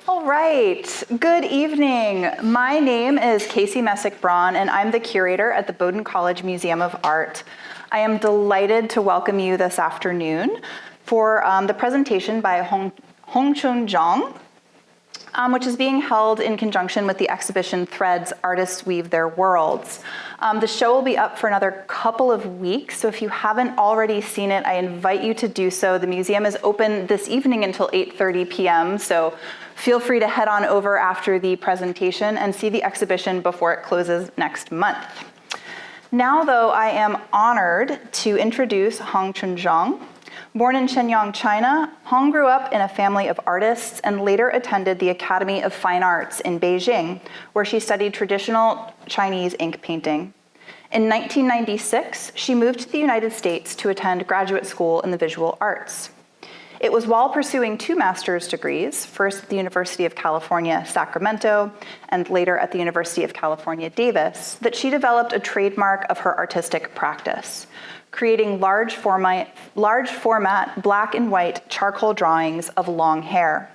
All right, good evening. My name is Casey Messick-Braun, and I'm the curator at the Bowdoin College Museum of Art. I am delighted to welcome you this afternoon for the presentation by Chun Zhang, which is being held in conjunction with the exhibition Threads, Artists Weave Their Worlds. The show will be up for another couple of weeks, so if you haven't already seen it, I invite you to do so. The museum is open this evening until 8:30 p.m., so feel free to head on over after the presentation and see the exhibition before it closes next month. Now, though, I am honored to introduce Chun Zhang. Born in Shenyang, China, Hong grew up in a family of artists and later attended the Academy of Fine Arts in Beijing, where she studied traditional Chinese ink painting. In 1996, she moved to the United States to attend graduate school in the visual arts. It was while pursuing two master's degrees, first at the University of California, Sacramento, and later at the University of California, Davis, that she developed a trademark of her artistic practice, creating large format black and white charcoal drawings of long hair.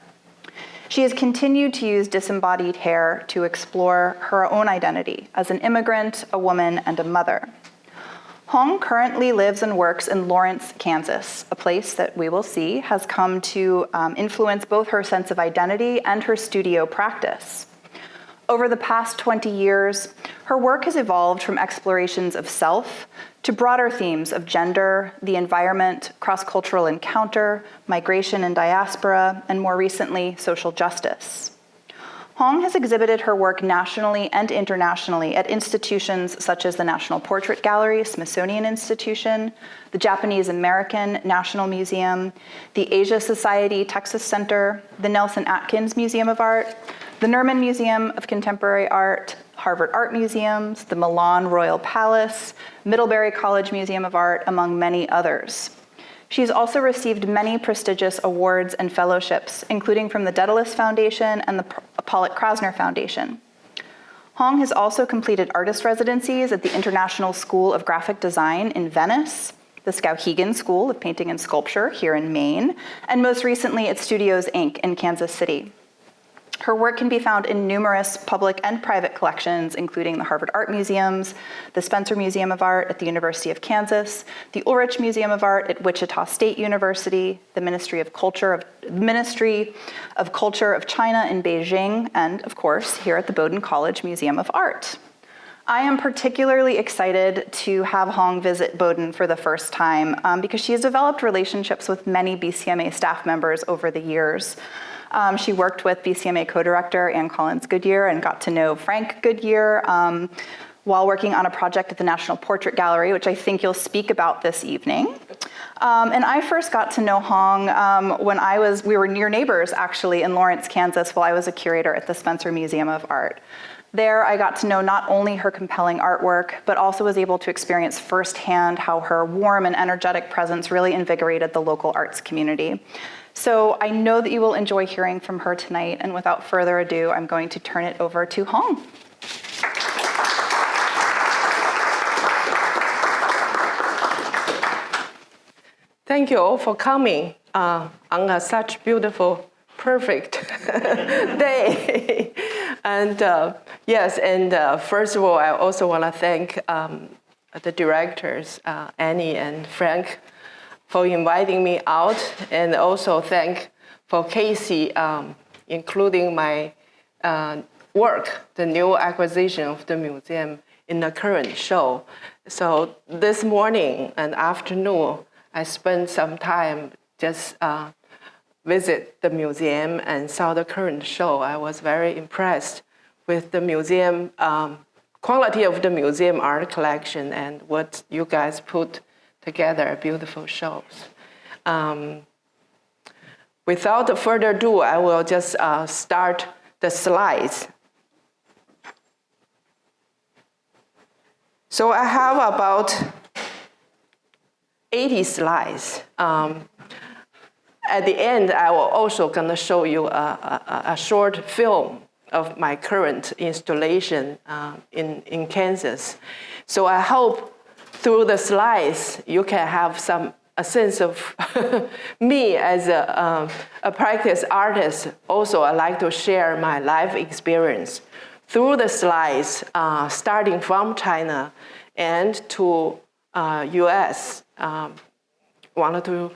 She has continued to use disembodied hair to explore her own identity as an immigrant, a woman, and a mother. Hong currently lives and works in Lawrence, Kansas, a place that we will see has come to influence both her sense of identity and her studio practice. Over the past 20 years, her work has evolved from explorations of self to broader themes of gender, the environment, cross-cultural encounter, migration and diaspora, and more recently, social justice. Hong has exhibited her work nationally and internationally at institutions such as the National Portrait Gallery, Smithsonian Institution, the Japanese American National Museum, the Asia Society Texas Center, the Nelson Atkins Museum of Art, the Nerman Museum of Contemporary Art, Harvard Art Museums, the Milan Royal Palace, Middlebury College Museum of Art, among many others. She's also received many prestigious awards and fellowships, including from the Daedalus Foundation and the Pollock Krasner Foundation. Hong has also completed artist residencies at the International School of Graphic Design in Venice, the Skowhegan School of Painting and Sculpture here in Maine, and most recently at Studios Inc. in Kansas City. Her work can be found in numerous public and private collections, including the Harvard Art Museums, the Spencer Museum of Art at the University of Kansas, the Ulrich Museum of Art at Wichita State University, the Ministry of Culture of China in Beijing, and of course, here at the Bowdoin College Museum of Art. I am particularly excited to have Hong visit Bowdoin for the first time because she has developed relationships with many BCMA staff members over the years. She worked with BCMA co-director Ann Collins Goodyear and got to know Frank Goodyear while working on a project at the National Portrait Gallery, which I think you'll speak about this evening. And I first got to know Hong when we were near neighbors actually in Lawrence, Kansas, while I was a curator at the Spencer Museum of Art. There, I got to know not only her compelling artwork, but also was able to experience firsthand how her warm and energetic presence really invigorated the local arts community. So I know that you will enjoy hearing from her tonight, and without further ado, I'm going to turn it over to Hong. Thank you all for coming on such beautiful, perfect day. And first of all, I also want to thank the directors, Annie and Frank, for inviting me out, and also thank for Casey, including my work, the new acquisition of the museum in the current show. So this morning and afternoon, I spent some time just visit the museum and saw the current show. I was very impressed with the museum, quality of the museum art collection and what you guys put together, beautiful shows. Without further ado, I will just start the slides. So I have about 80 slides. At the end, I will also gonna show you a short film of my current installation in Kansas. So I hope through the slides, you can have some a sense of me as a practice artist. Also, I like to share my life experience through the slides, starting from China and to US. Wanted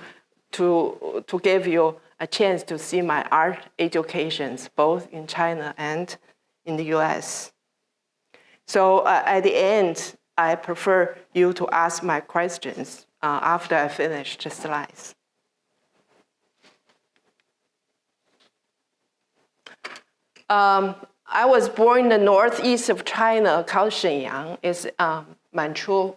to give you a chance to see my art educations, both in China and in the US. So at the end, I prefer you to ask my questions after I finish the slides. I was born in the northeast of China, called Shenyang. It's Manchu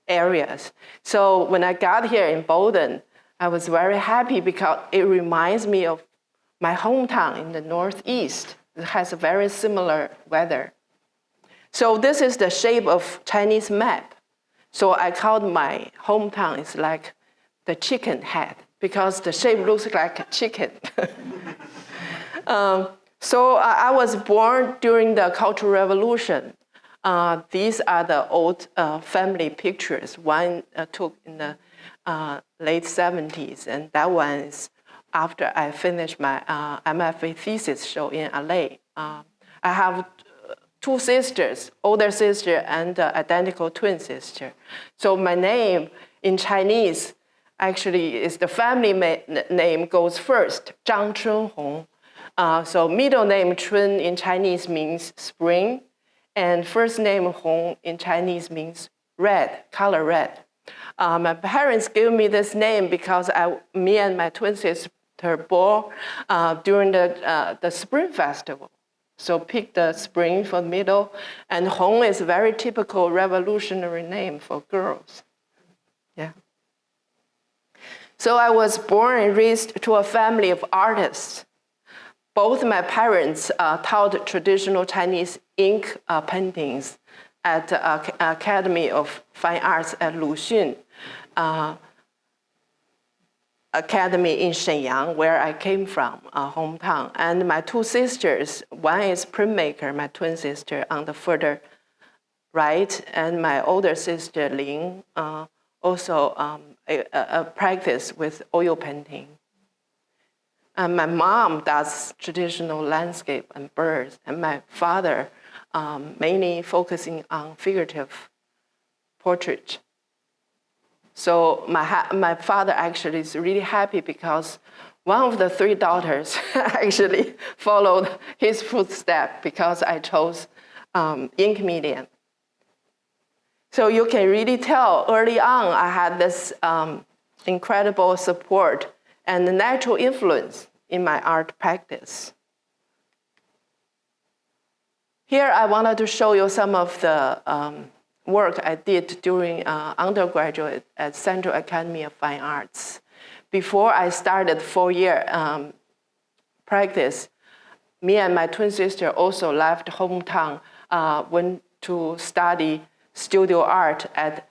areas. So when I got here in Bowdoin, I was very happy because it reminds me of my hometown in the northeast. It has a very similar weather. So this is the shape of Chinese map. So I called my hometown is like the chicken head because the shape looks like a chicken. So I was born during the Cultural Revolution. These are the old family pictures. One took in the late 70s, and that one is after I finished my MFA thesis show in LA. I have two sisters, older sister and identical twin sister. So my name in Chinese actually is the family name goes first, Zhang Chun Hong. So middle name Chun in Chinese means spring, and first name Hong in Chinese means red, color red. My parents gave me this name because me and my twin sister born during the Spring Festival. So pick the spring for middle, and Hong is a very typical revolutionary name for girls. Yeah. So I was born and raised to a family of artists. Both my parents taught traditional Chinese ink paintings at the Academy of Fine Arts at Luxun Academy in Shenyang, where I came from, hometown. And my two sisters, one is printmaker, my twin sister on the further right, and my older sister Ling also a practice with oil painting. And my mom does traditional landscape and birds, and my father mainly focusing on figurative portrait. So my father actually is really happy because one of the three daughters actually followed his footsteps because I chose ink medium. So you can really tell early on I had this incredible support and the natural influence in my art practice. Here I wanted to show you some of the work I did during undergraduate at Central Academy of Fine Arts. Before I started 4-year practice, me and my twin sister also left hometown, went to study studio art at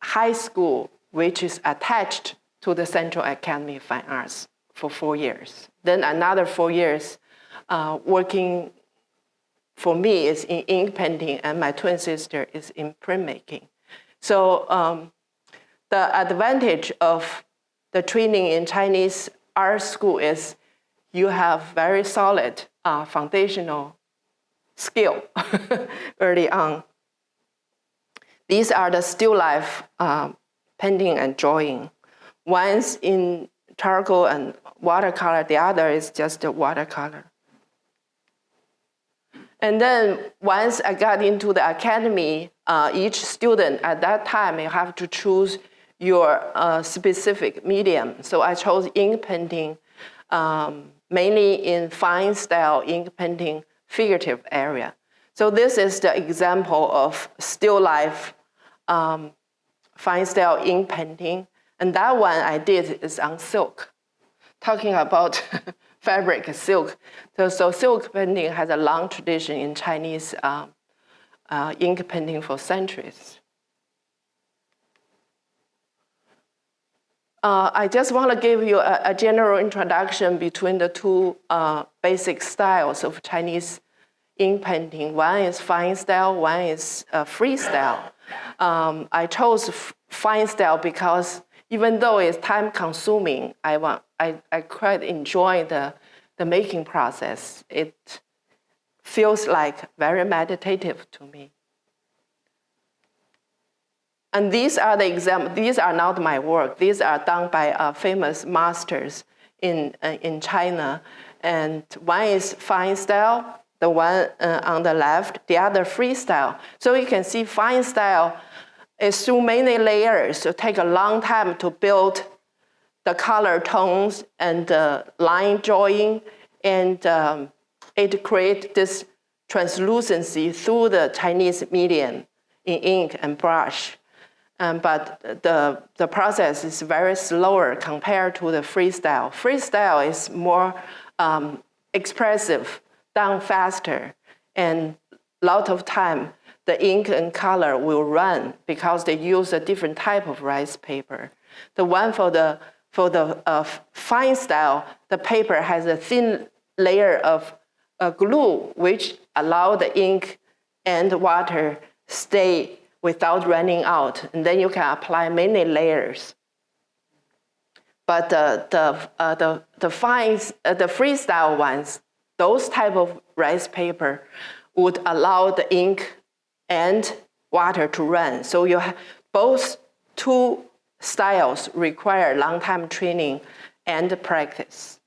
high school, which is attached to the Central Academy of Fine Arts for 4 years. Then another 4 years working for me is in ink painting, and my twin sister is in printmaking. So the advantage of the training in Chinese art school is you have very solid foundational skill early on. These are the still life painting and drawing. One's in charcoal and watercolor, the other is just a watercolor. And then once I got into the academy, each student at that time, you have to choose your specific medium. So I chose ink painting, mainly in fine style ink painting, figurative area. So this is the example of still life fine style ink painting. And that one I did is on silk, talking about fabric, silk. So silk painting has a long tradition in Chinese ink painting for centuries. I just want to give you a general introduction between the two basic styles of Chinese ink painting. One is fine style, one is freestyle. I chose fine style because even though it's time consuming, I quite enjoy the making process. It feels like very meditative to me. And these are the examples. These are not my work. These are done by famous masters in China. And one is fine style, the one on the left, the other freestyle. So you can see fine style is through many layers. It takes a long time to build the color tones and line drawing, and it creates this translucency through the Chinese medium in ink and brush. But the process is very slower compared to the freestyle. Freestyle is more expressive, done faster, and a lot of time the ink and color will run because they use a different type of rice paper. The one for the fine style, the paper has a thin layer of glue, which allow the ink and water stay without running out, and then you can apply many layers. But the freestyle ones, those type of rice paper would allow the ink and water to run. So you have both two styles require long time training and practice.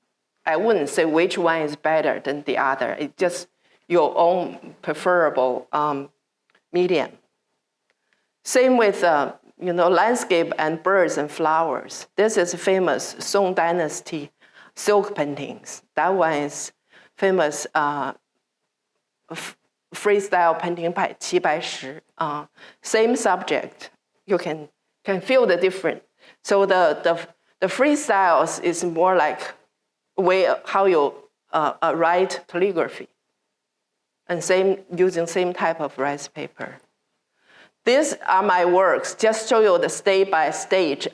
I wouldn't say which one is better than the other. It's just your own preferable medium. Same with landscape and birds and flowers. This is famous Song Dynasty silk paintings. That one is famous freestyle painting by Qi Baishi. Same subject, you can feel the difference. So the freestyles is more like way how you write calligraphy, and using same type of rice paper. These are my works, just show you the stage-by-stage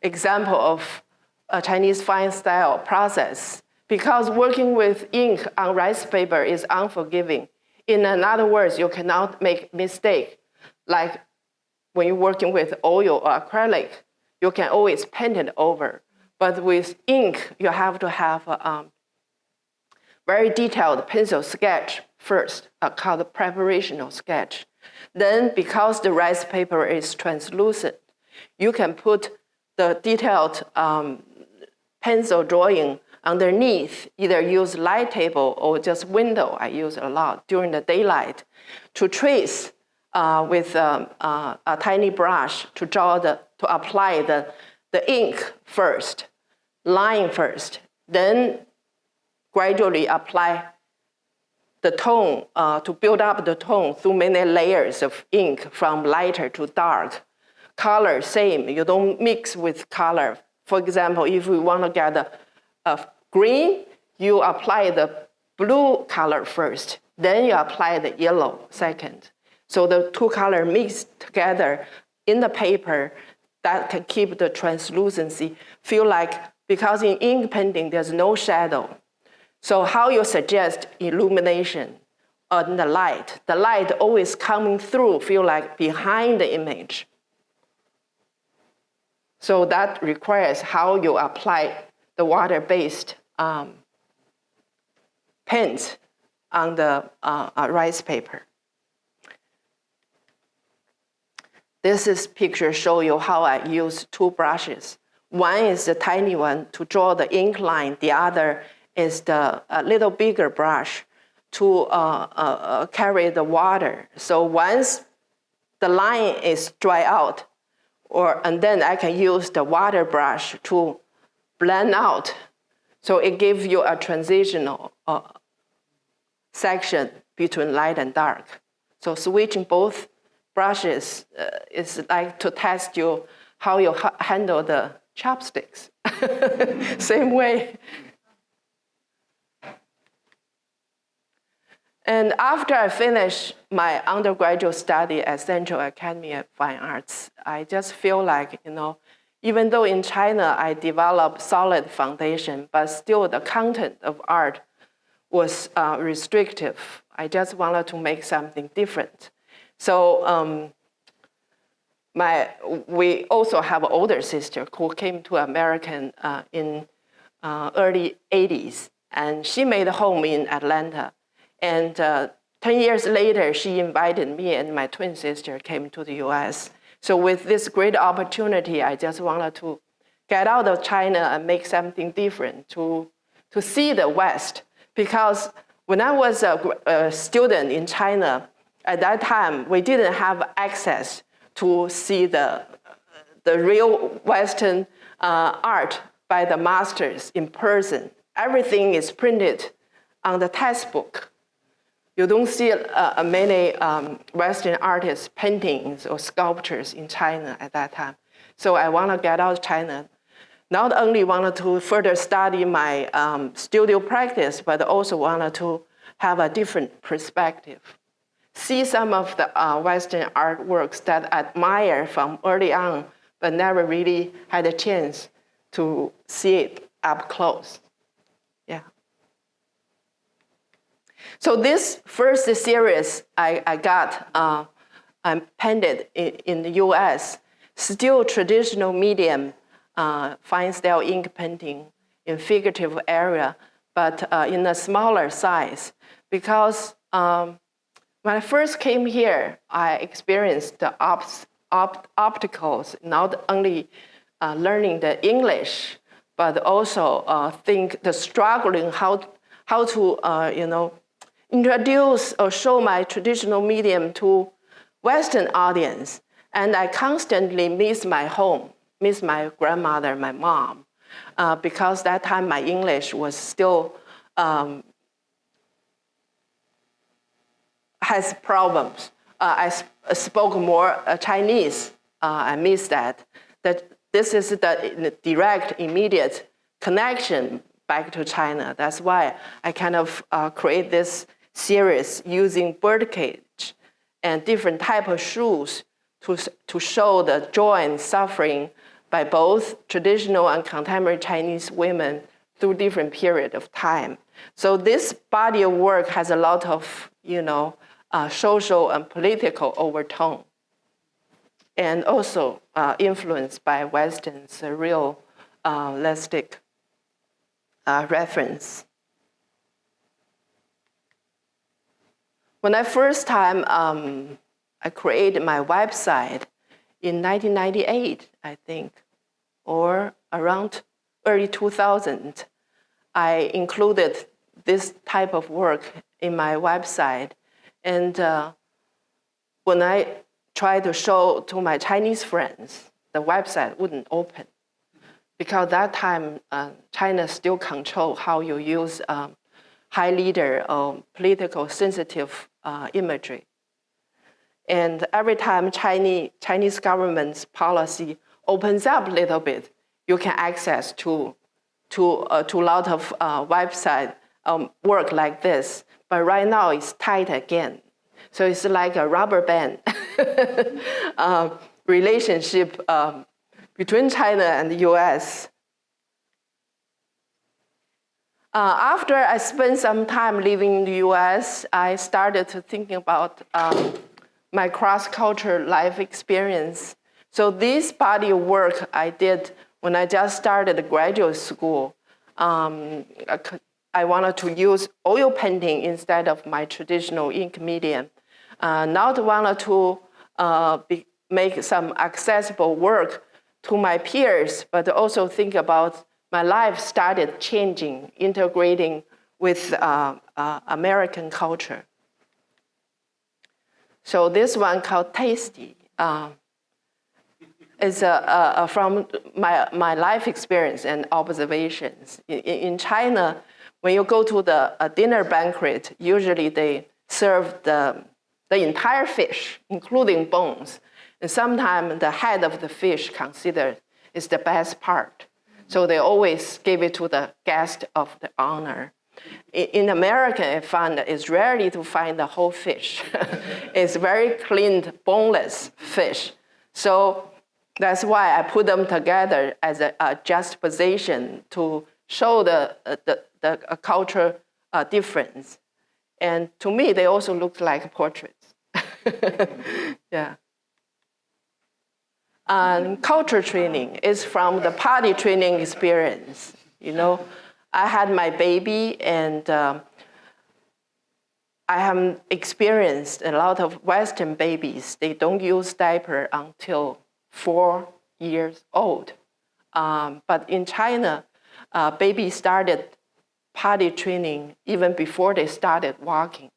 example of a Chinese fine style process. Because working with ink on rice paper is unforgiving. In other words, you cannot make mistake. Like when you're working with oil or acrylic, you can always paint it over. But with ink, you have to have a very detailed pencil sketch first, called a preparational sketch. Then, because the rice paper is translucent, you can put the detailed pencil drawing underneath, either use light table or just window. I use a lot during the daylight to trace with a tiny brush to apply the ink first, line first, then gradually apply the tone to build up the tone through many layers of ink from lighter to dark. Color, same, you don't mix with color. For example, if we want to get a green, you apply the blue color first, then you apply the yellow second. So the two colors mixed together in the paper, that can keep the translucency, feel like, because in ink painting, there's no shadow. So how you suggest illumination on the light always coming through, feel like behind the image. So that requires how you apply the water-based paint on the rice paper. This picture show you how I use two brushes. One is the tiny one to draw the ink line. The other is the little bigger brush to carry the water. So once the line is dry out, and then I can use the water brush to blend out. So it gives you a transitional section between light and dark. So switching both brushes is like to test you how you handle the chopsticks. Same way. And after I finished my undergraduate study at Central Academy of Fine Arts, I just feel like, even though in China I developed solid foundation, but still the content of art was restrictive. I just wanted to make something different. So we also have an older sister who came to America in early 80s, and she made a home in Atlanta. And 10 years later, she invited me and my twin sister came to the US. So with this great opportunity, I just wanted to get out of China and make something different, to see the West. Because when I was a student in China, at that time, we didn't have access to see the real Western art by the masters in person. Everything is printed on the textbook. You don't see many Western artists' paintings or sculptures in China at that time. So I want to get out of China. Not only wanted to further study my studio practice, but also wanted to have a different perspective. See some of the Western artworks that I admire from early on, but never really had a chance to see it up close. Yeah. So this first series I got painted in the US, still traditional medium, fine style ink painting in figurative area, but in a smaller size. Because when I first came here, I experienced the obstacles, not only learning the English, but also think the struggling how to introduce or show my traditional medium to Western audience. And I constantly miss my home, miss my grandmother, my mom, because that time my English was still has problems. I spoke more Chinese. I miss that. That this is the direct, immediate connection back to China. That's why I kind of create this series using birdcage and different type of shoes to show the joy and suffering by both traditional and contemporary Chinese women through different period of time. So this body of work has a lot of, social and political overtone, and also influenced by Western's realistic reference. When I first time I created my website in 1998, I think, or around early 2000, I included this type of work in my website. And when I tried to show to my Chinese friends, the website wouldn't open. Because that time, China still control how you use high leader or political sensitive imagery. And every time Chinese government's policy opens up a little bit, you can access to a lot of website work like this. But right now it's tight again. So it's like a rubber band relationship between China and the US. After I spent some time living in the US, I started to thinking about my cross-cultural life experience. So this body of work I did when I just started graduate school, I wanted to use oil painting instead of my traditional ink medium. Not wanted to make some accessible work to my peers, but also think about my life started changing, integrating with American culture. So this one called Tasty is from my life experience and observations. In China, when you go to the dinner banquet, usually they serve the entire fish, including bones. And sometimes the head of the fish considered is the best part. So they always give it to the guest of the honor. In America, I found that it's rarely to find the whole fish. It's very cleaned, boneless fish. So that's why I put them together as a juxtaposition to show the cultural difference. And to me, they also look like portraits. Yeah. Culture training is from the party training experience. I had my baby, and I have experienced a lot of Western babies. They don't use diaper until 4 years old. But in China, babies started potty training even before they started walking.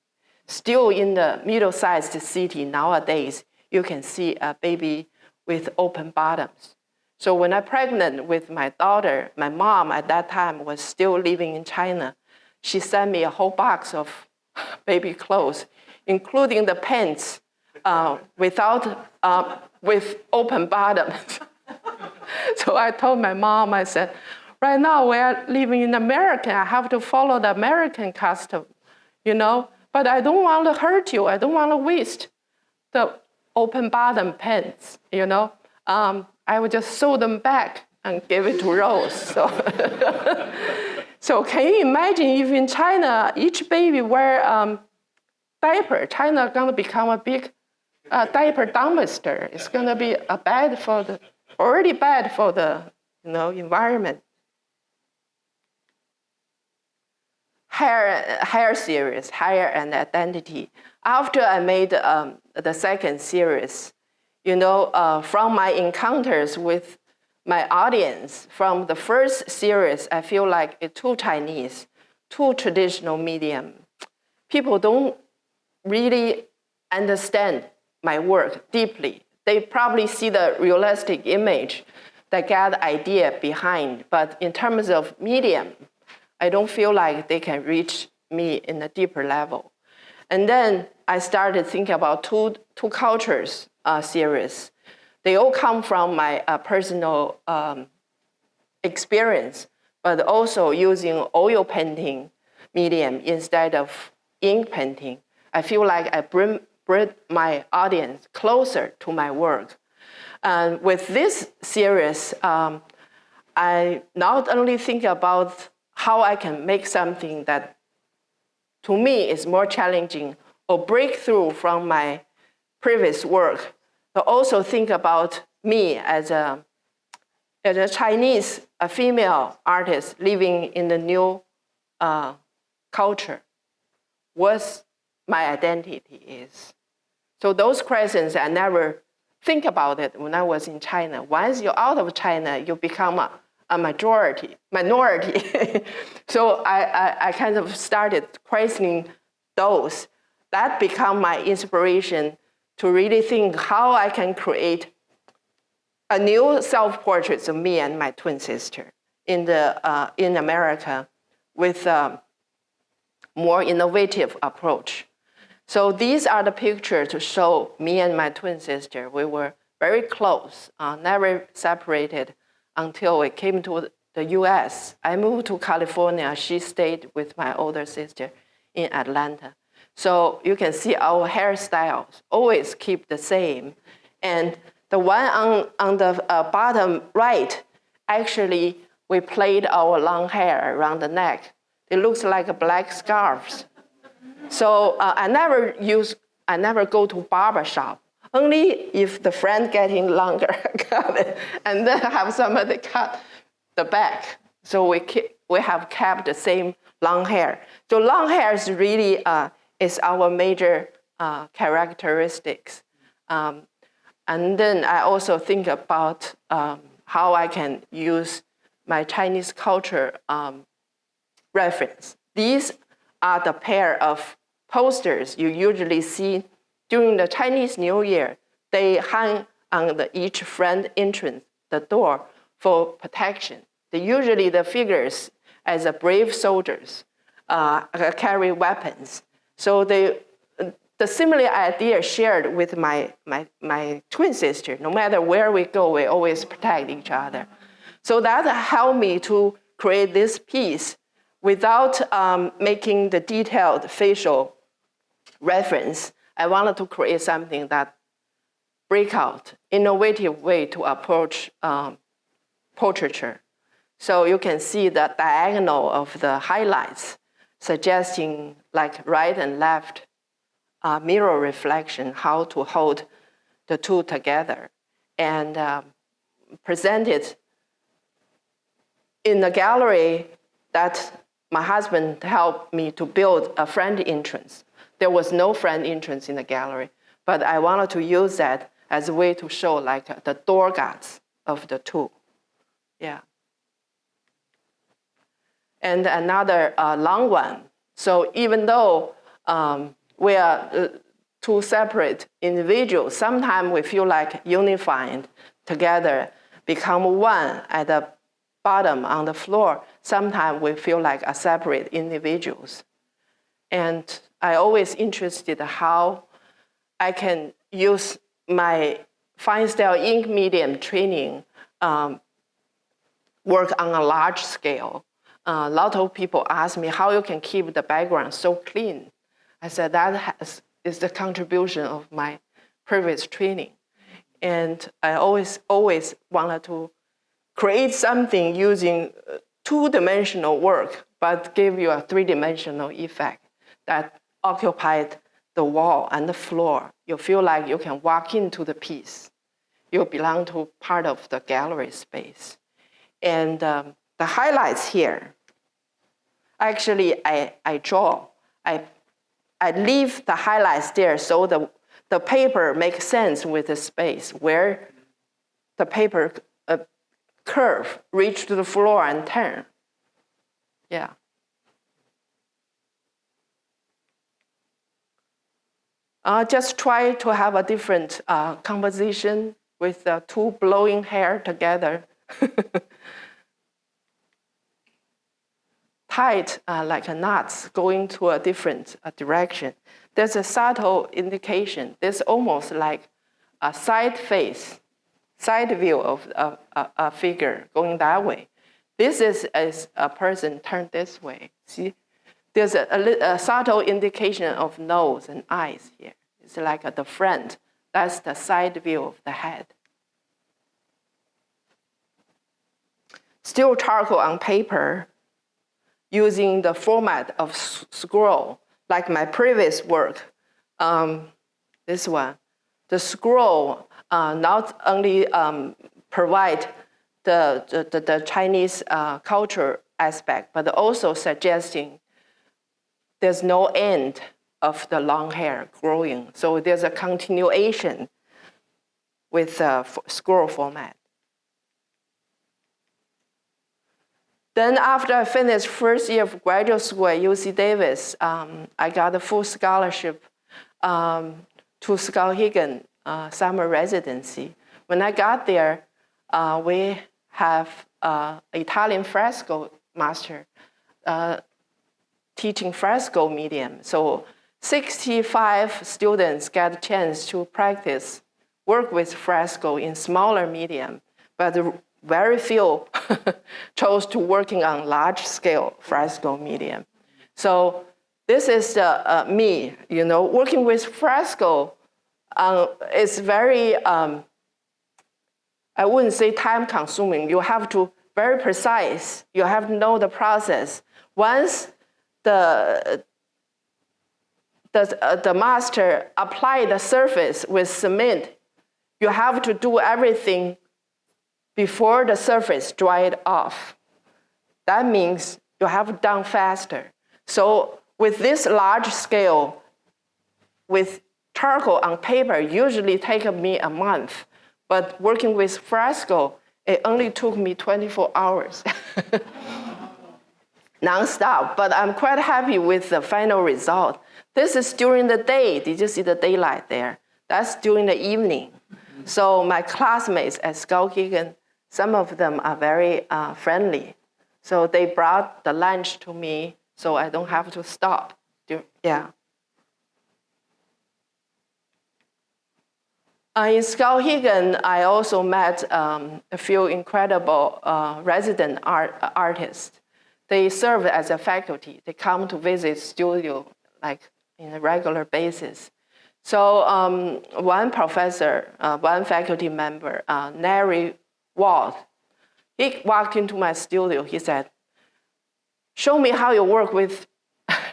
Still in the middle-sized city nowadays, you can see a baby with open bottoms. So when I'm pregnant with my daughter, my mom at that time was still living in China. She sent me a whole box of baby clothes, including the pants with open bottoms. So I told my mom, I said, right now we are living in America. I have to follow the American custom, but I don't want to hurt you. I don't want to waste the open bottom pants, I would just sew them back and give it to Rose. So can you imagine if in China, each baby wear diaper, China going to become a big diaper dumpster. It's going to be already bad for the environment. Hair series, hair and identity. After I made the second series, from my encounters with my audience, from the first series, I feel like it's too Chinese, too traditional medium. People don't really understand my work deeply. They probably see the realistic image, they get the idea behind, but in terms of medium, I don't feel like they can reach me in a deeper level. And then I started thinking about two cultures series. They all come from my personal experience, but also using oil painting medium instead of ink painting. I feel like I bring my audience closer to my work. And with this series, I not only think about how I can make something that to me is more challenging or breakthrough from my previous work, but also think about me as a Chinese, a female artist living in the new culture. What my identity is. So those questions, I never think about it when I was in China. Once you're out of China, you become a minority. So I kind of started questioning those. That became my inspiration to really think how I can create a new self-portrait of me and my twin sister in America with a more innovative approach. So these are the pictures to show me and my twin sister. We were very close, never separated until we came to the US. I moved to California. She stayed with my older sister in Atlanta. So you can see our hairstyles always keep the same. And the one on the bottom right, actually, we played our long hair around the neck. It looks like a black scarves. So I never go to barber shop. Only if the friend getting longer, cut it, and then have somebody cut the back. So we have kept the same long hair. So long hair is really is our major characteristics. And then I also think about how I can use my Chinese culture reference. These are the pair of posters you usually see during the Chinese New Year. They hang on each front entrance, the door, for protection. Usually the figures as brave soldiers carry weapons. So the similar idea shared with my twin sister. No matter where we go, we always protect each other. So that helped me to create this piece without making the detailed facial reference. I wanted to create something that break out, innovative way to approach portraiture. So you can see the diagonal of the highlights, suggesting like right and left mirror reflection, how to hold the two together. and presented in the gallery that my husband helped me to build a front entrance. There was no front entrance in the gallery, but I wanted to use that as a way to show like the door guards of the two. Yeah. And another long one. So even though we are two separate individuals, sometimes we feel like unified together, become one at the bottom on the floor. Sometimes we feel like a separate individuals. And I always interested how I can use my fine style ink medium training work on a large scale. A lot of people ask me how you can keep the background so clean. I said that is the contribution of my previous training. And I always wanted to create something using two-dimensional work, but give you a three-dimensional effect that occupied the wall and the floor. You feel like you can walk into the piece. You belong to part of the gallery space. And the highlights here, actually I draw. I leave the highlights there so the paper makes sense with the space where the paper curve reach to the floor and turn. Yeah. Just try to have a different composition with the two blowing hair together. Tight like knots going to a different direction. There's a subtle indication. There's almost like a side view of a figure going that way. This is as a person turned this way. See, there's a subtle indication of nose and eyes here. It's like at the front. That's the side view of the head. Still charcoal on paper, using the format of scroll, like my previous work. This one, the scroll not only provide the Chinese culture aspect, but also suggesting there's no end of the long hair growing. So there's a continuation with scroll format. Then after I finished first year of graduate school at UC Davis, I got a full scholarship to Skowhegan summer residency. When I got there, we have Italian fresco master teaching fresco medium. So 65 students got a chance to practice, work with fresco in smaller medium, but very few chose to working on large-scale fresco medium. So this is me, working with fresco. It's very, I wouldn't say time-consuming. You have to very precise. You have to know the process. Once the master apply the surface with cement, you have to do everything before the surface dried off. That means you have it done faster. So with this large scale, with charcoal on paper, usually take me a month. But working with fresco, it only took me 24 hours. Non-stop, but I'm quite happy with the final result. This is during the day. Did you see the daylight there? That's during the evening. So my classmates at Skowhegan, some of them are very friendly. So they brought the lunch to me so I don't have to stop. Yeah. In Skowhegan, I also met a few incredible resident artists. They serve as a faculty. They come to visit studio like in a regular basis. So one professor, one faculty member, Nary Wald, he walked into my studio. He said, "Show me how you work with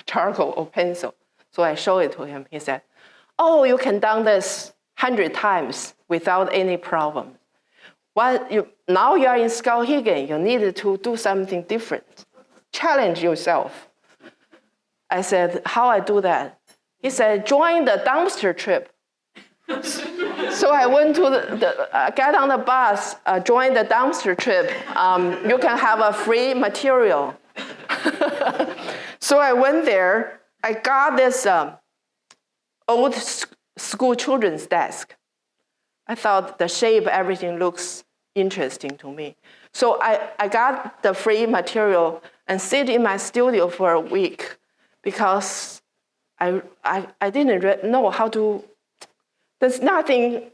charcoal or pencil." So I showed it to him. He said, "Oh, you can do this 100 times without any problem. Now you are in Skowhegan, you need to do something different. Challenge yourself. I said, how I do that? He said, join the dumpster trip. So I went to get on the bus, join the dumpster trip. You can have a free material. So I went there. I got this old school children's desk. I thought the shape, everything looks interesting to me. So I got the free material and sit in my studio for a week because I didn't know how to. There's nothing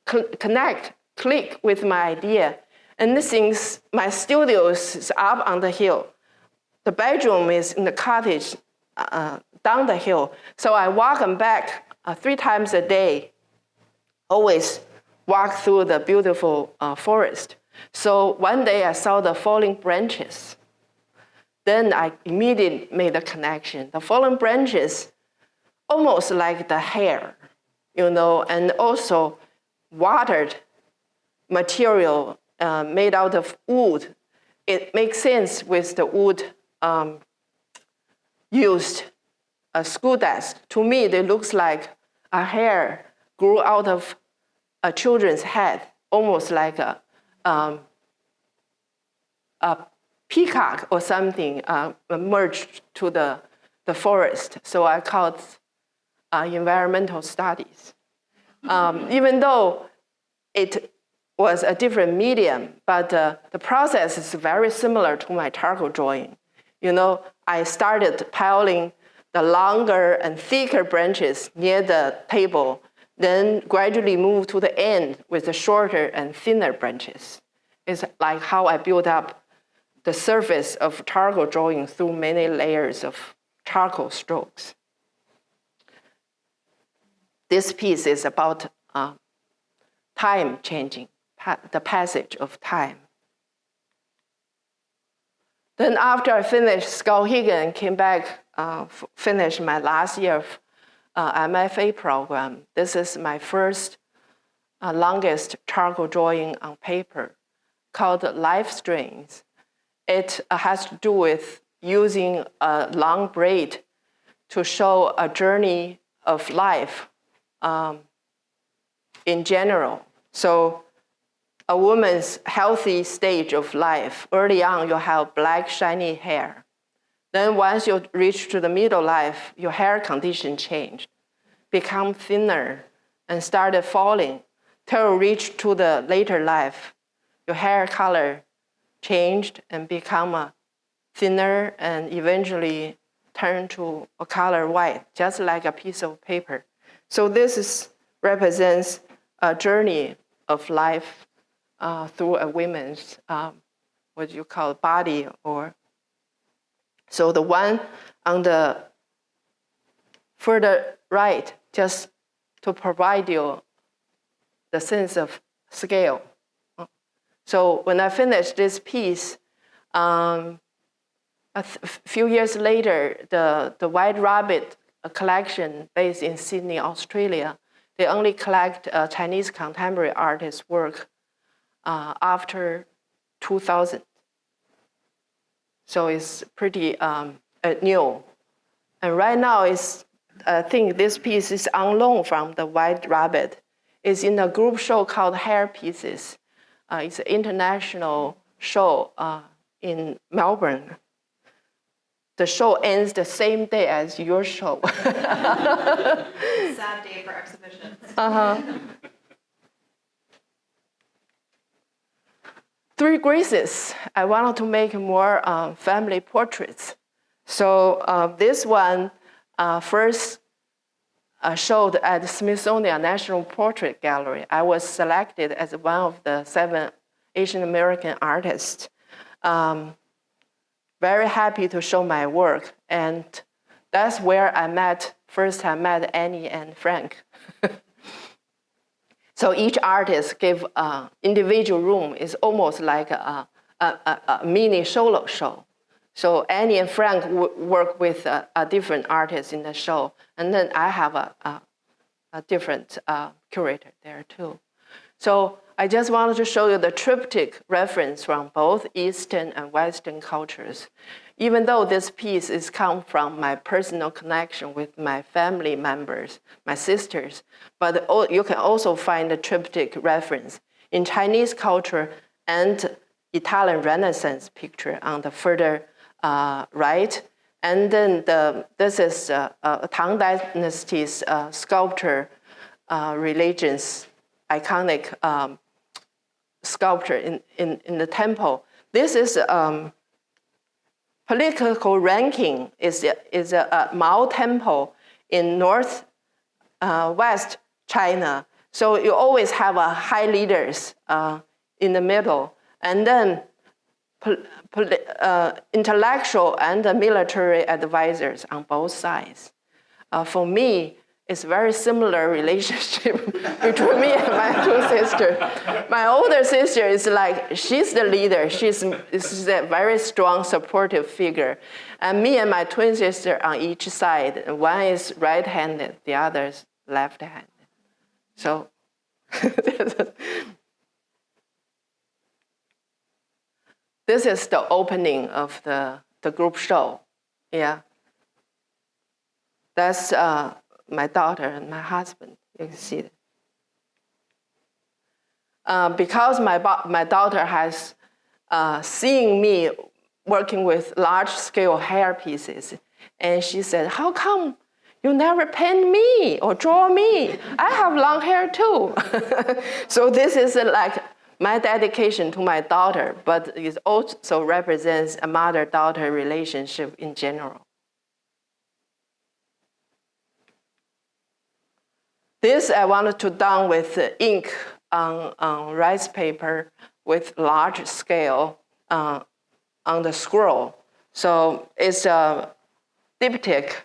click with my idea. And since my studio is up on the hill, the bedroom is in the cottage down the hill. So I walk and back 3 times a day, always walk through the beautiful forest. So one day I saw the falling branches. Then I immediately made a connection. The fallen branches, almost like the hair, and also watered material made out of wood. It makes sense with the wood used a school desk. To me, it looks like a hair grew out of a children's head, almost like a peacock or something merged to the forest. So I call it environmental studies. Even though it was a different medium, but the process is very similar to my charcoal drawing. I started piling the longer and thicker branches near the table, then gradually moved to the end with the shorter and thinner branches. It's like how I built up the surface of charcoal drawing through many layers of charcoal strokes. This piece is about time changing, the passage of time. Then after I finished Skowhegan and came back, finished my last year of MFA program, this is my first longest charcoal drawing on paper called Life Strains. It has to do with using a long braid to show a journey of life in general. So a woman's healthy stage of life, early on you have black shiny hair. Then once you reach to the middle life, your hair condition changed, become thinner and started falling till you reach to the later life. Your hair color changed and become thinner and eventually turned to a color white, just like a piece of paper. So this represents a journey of life through a woman's, what you call body. So the one on the further right, just to provide you the sense of scale. So when I finished this piece, a few years later, the White Rabbit collection based in Sydney, Australia, they only collect Chinese contemporary artists' work after 2000. So it's pretty new. And right now, I think this piece is on loan from the White Rabbit. It's in a group show called Hair Pieces. It's an international show in Melbourne. The show ends the same day as your show. Sad day for exhibitions. Three Graces. I wanted to make more family portraits. So this one first showed at the Smithsonian National Portrait Gallery. I was selected as one of the 7 Asian American artists. Very happy to show my work. And that's where first I met Annie and Frank. So each artist gave an individual room. It's almost like a mini solo show. So Annie and Frank work with a different artist in the show. And then I have different curator there too. So I just wanted to show you the triptych reference from both Eastern and Western cultures. Even though this piece is come from my personal connection with my family members, my sisters, but you can also find the triptych reference in Chinese culture and Italian Renaissance picture on the further right. And then this is Tang Dynasty's sculpture, religion's iconic sculpture in the temple. This is political ranking is a Mao temple in north west China. So you always have a high leaders in the middle, and then intellectual and military advisors on both sides. For me, it's very similar relationship between me and my two sisters. My older sister is like, she's the leader. She's a very strong, supportive figure. And me and my twin sister on each side, one is right-handed, the other is left-handed. So this is the opening of the group show. Yeah. That's my daughter and my husband. You can see it. Because my daughter has seen me working with large-scale hair pieces, and she said, "How come you never paint me or draw me? I have long hair too." So this is like my dedication to my daughter, but it also represents a mother-daughter relationship in general. This I wanted to done with ink on rice paper with large scale on the scroll. So it's a diptych.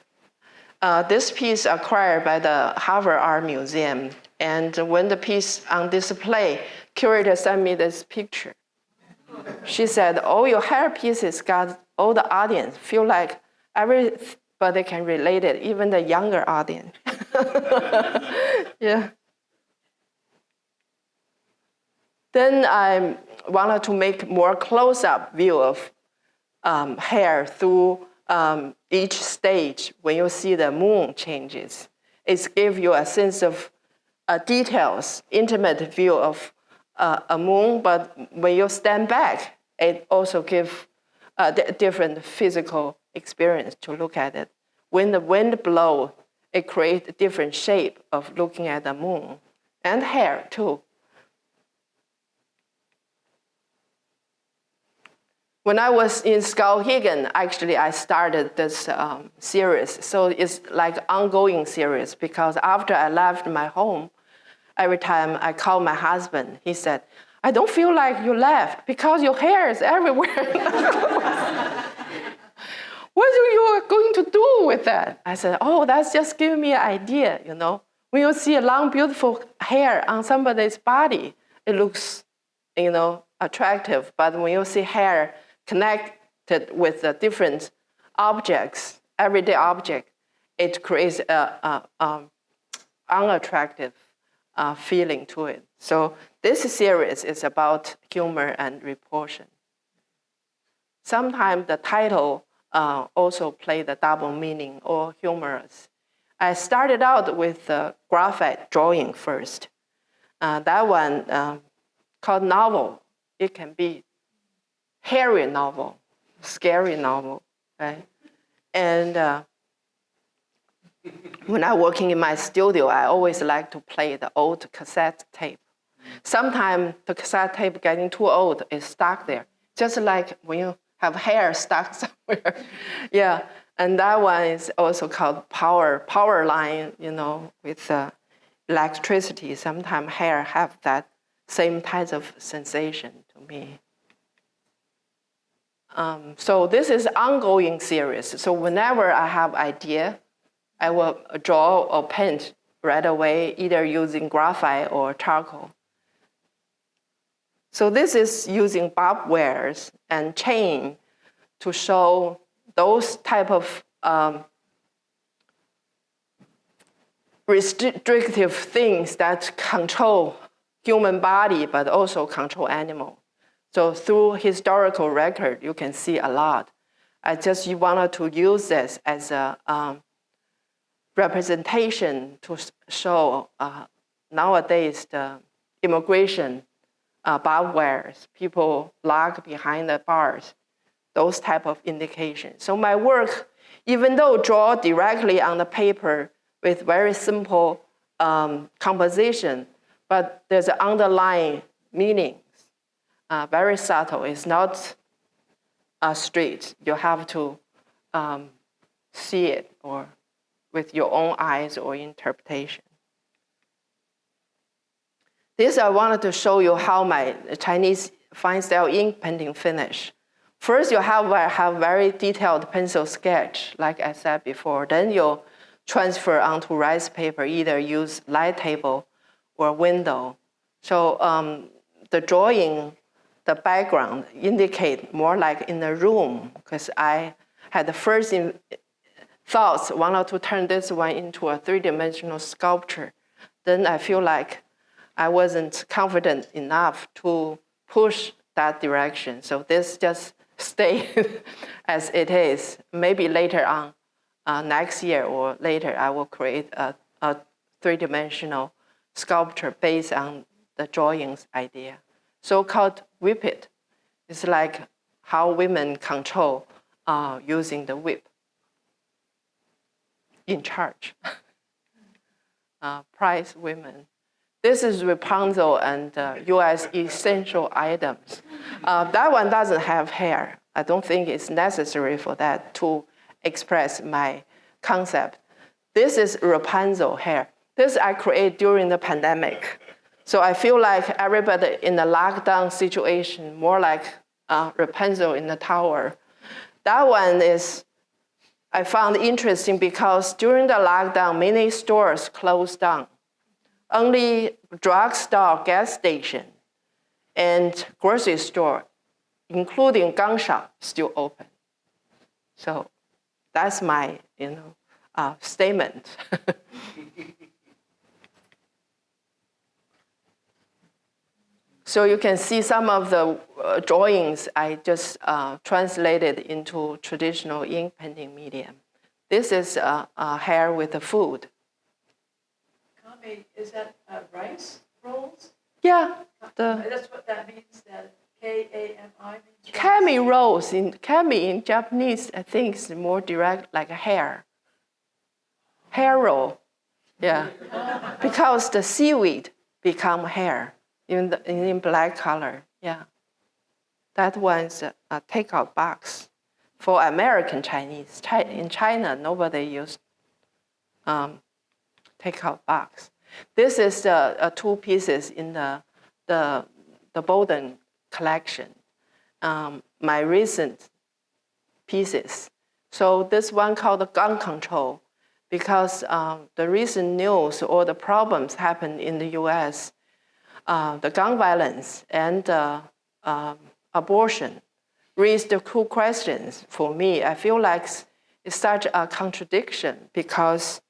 This piece acquired by the Harvard Art Museum. And when the piece on display, curator sent me this picture. She said, "Oh, your hair pieces got all the audience feel like everybody can relate it, even the younger audience." Yeah. Then I wanted to make more close-up view of hair through each stage. When you see the moon changes, it gives you a sense of details, intimate view of a moon. But when you stand back, it also gives a different physical experience to look at it. When the wind blows, it creates a different shape of looking at the moon and hair too. When I was in Skowhegan, actually, I started this series. So it's like an ongoing series because after I left my home, every time I call my husband, he said, "I don't feel like you left because your hair is everywhere." "What are you going to do with that?" I said, "Oh, that's just giving me an idea, you know. When you see a long, beautiful hair on somebody's body, it looks, you know, attractive. But when you see hair connected with the different objects, everyday object, it creates an unattractive feeling to it." So this series is about humor and repulsion. Sometimes the title also play the double meaning or humorous. I started out with graphite drawing first. That one called novel. It can be hairy novel, scary novel, right? And when I'm working in my studio, I always like to play the old cassette tape. Sometimes the cassette tape getting too old is stuck there, just like when you have hair stuck somewhere. Yeah, and that one is also called power line, you know, with electricity. Sometimes hair have that same type of sensation to me. So this is ongoing series. So whenever I have idea, I will draw or paint right away, either using graphite or charcoal. So this is using barbed wires and chain to show those type of restrictive things that control human body, but also control animal. So through historical record, you can see a lot. I just wanted to use this as a representation to show nowadays the immigration barbed wires, people locked behind the bars, those type of indications. So my work, even though draw directly on the paper with very simple composition, but there's an underlying meanings, very subtle. It's not straight. You have to see it or with your own eyes or interpretation. This I wanted to show you how my Chinese fine style ink painting finish. First, you have very detailed pencil sketch, like I said before. Then you transfer onto rice paper, either use light table or window. So the drawing, the background indicate more like in the room, because I had the first thoughts, wanted to turn this one into a three-dimensional sculpture. Then I feel like I wasn't confident enough to push that direction. So this just stayed as it is. Maybe later on, next year or later, I will create a three-dimensional sculpture based on the drawings idea. So-called whip it. It's like how women control using the whip. In charge. Prize women. This is Rapunzel and US essential items. That one doesn't have hair. I don't think it's necessary for that to express my concept. This is Rapunzel hair. This I create during the pandemic. So I feel like everybody in the lockdown situation, more like Rapunzel in the tower. That one is, I found interesting because during the lockdown, many stores closed down. Only drugstore, gas station, and grocery store, including gun shop, still open. So that's my, statement. So you can see some of the drawings I just translated into traditional ink painting medium. This is hair with the food. Is that rice rolls? Yeah. That's what that means, that K-A-M-I means rice? Kami in Japanese, I think is more direct, like a hair. Hair roll. Yeah. Because the seaweed become hair in black color. Yeah. That one's a takeout box for American Chinese. In China, nobody used takeout box. This is the two pieces in the Bowdoin collection, my recent pieces. So this one called the gun control, because the recent news or the problems happened in the US, the gun violence and abortion raised the two questions for me. I feel like it's such a contradiction because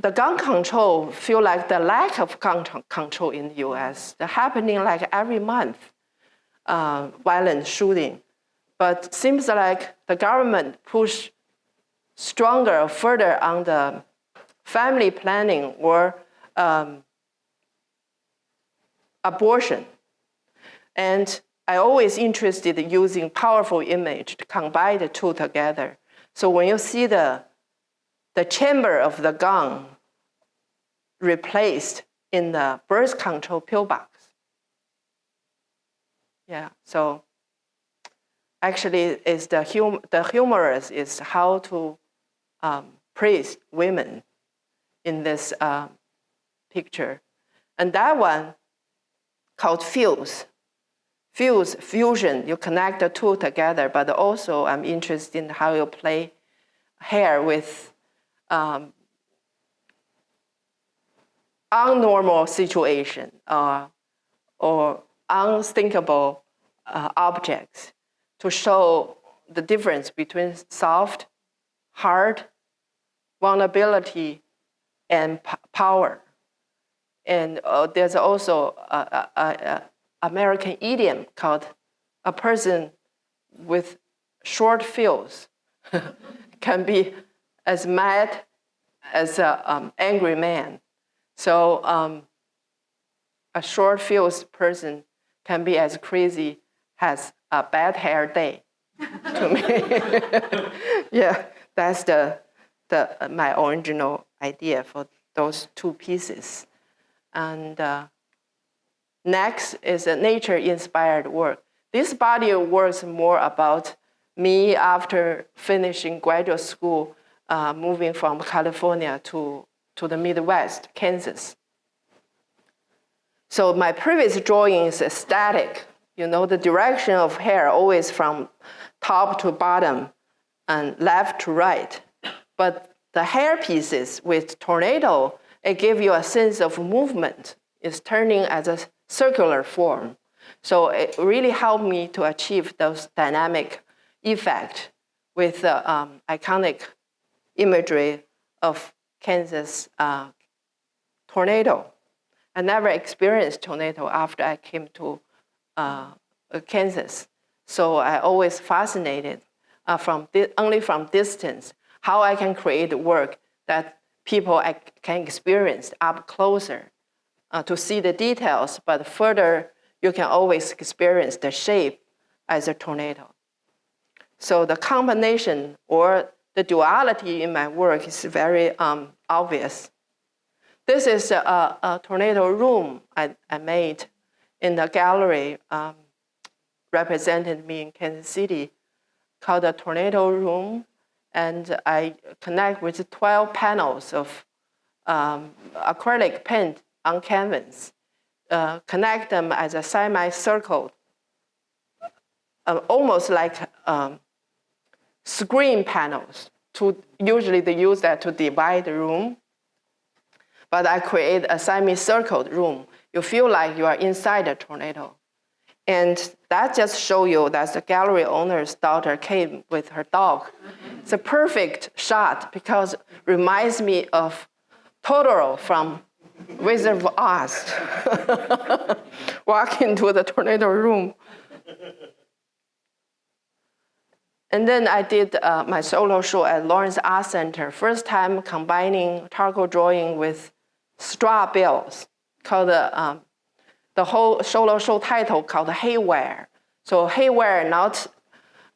the gun control feel like the lack of gun control in the US, the happening like every month, violent shooting. But seems like the government push stronger, further on the family planning or abortion. And I always interested in using powerful image to combine the two together. So when you see the chamber of the gun replaced in the birth control pillbox. Yeah, so actually it's the humorous is how to praise women in this picture. And that one called fuse. Fusion, you connect the two together, but also I'm interested in how you play hair with unnormal situation or unthinkable objects to show the difference between soft, hard, vulnerability and power. And there's also an American idiom called a person with short fuse can be as mad as an angry man. So a short fuse person can be as crazy as a bad hair day to me. Yeah, that's my original idea for those two pieces. And next is a nature-inspired work. This body of work is more about me after finishing graduate school, moving from California to the Midwest, Kansas. So my previous drawing is static. You know, the direction of hair always from top to bottom and left to right. But the hair pieces with tornado, it gives you a sense of movement. It's turning as a circular form. So it really helped me to achieve those dynamic effects with the iconic imagery of Kansas tornado. I never experienced tornado after I came to Kansas. So I always fascinated only from distance, how I can create work that people can experience up closer to see the details, but further, you can always experience the shape as a tornado. So the combination or the duality in my work is very obvious. This is a tornado room I made in the gallery represented me in Kansas City called the Tornado Room. And I connect with 12 panels of acrylic paint on canvas, connect them as a semicircle, almost like screen panels. Usually they use that to divide the room. But I create a semicircled room. You feel like you are inside a tornado. And that just shows you that the gallery owner's daughter came with her dog. It's a perfect shot because it reminds me of Totoro from Wizard of Oz. Walk into the tornado room. And then I did my solo show at Lawrence Art Center. First time combining charcoal drawing with straw bales, called the whole solo show title called Haywire. So haywire, not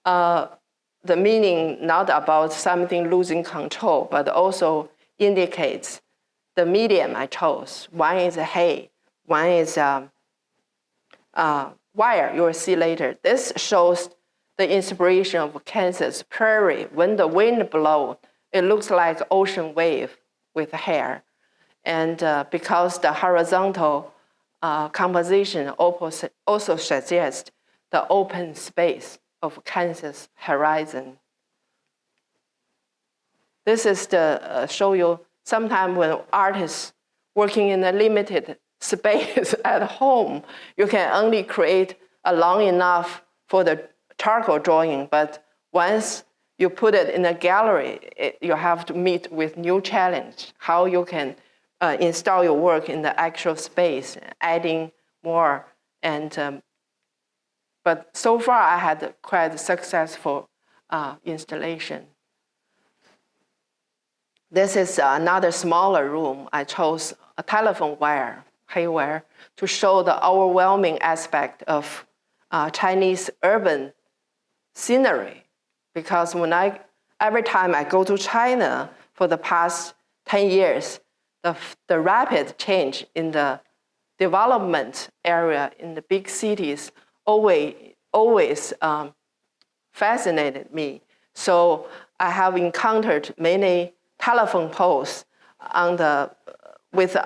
the meaning, not about something losing control, but also indicates the medium I chose. One is hay, one is wire, you will see later. This shows the inspiration of Kansas prairie. When the wind blows, it looks like ocean wave with hair. And because the horizontal composition also suggests the open space of Kansas horizon. This is to show you sometimes when artists working in a limited space at home, you can only create a long enough for the charcoal drawing, but once you put it in a gallery, you have to meet with new challenge, how you can install your work in the actual space, adding more. And but so far, I had quite a successful installation. This is another smaller room. I chose a telephone wire, haywire, to show the overwhelming aspect of Chinese urban scenery. Because every time I go to China for the past 10 years, the rapid change in the development area in the big cities always fascinated me. So I have encountered many telephone poles with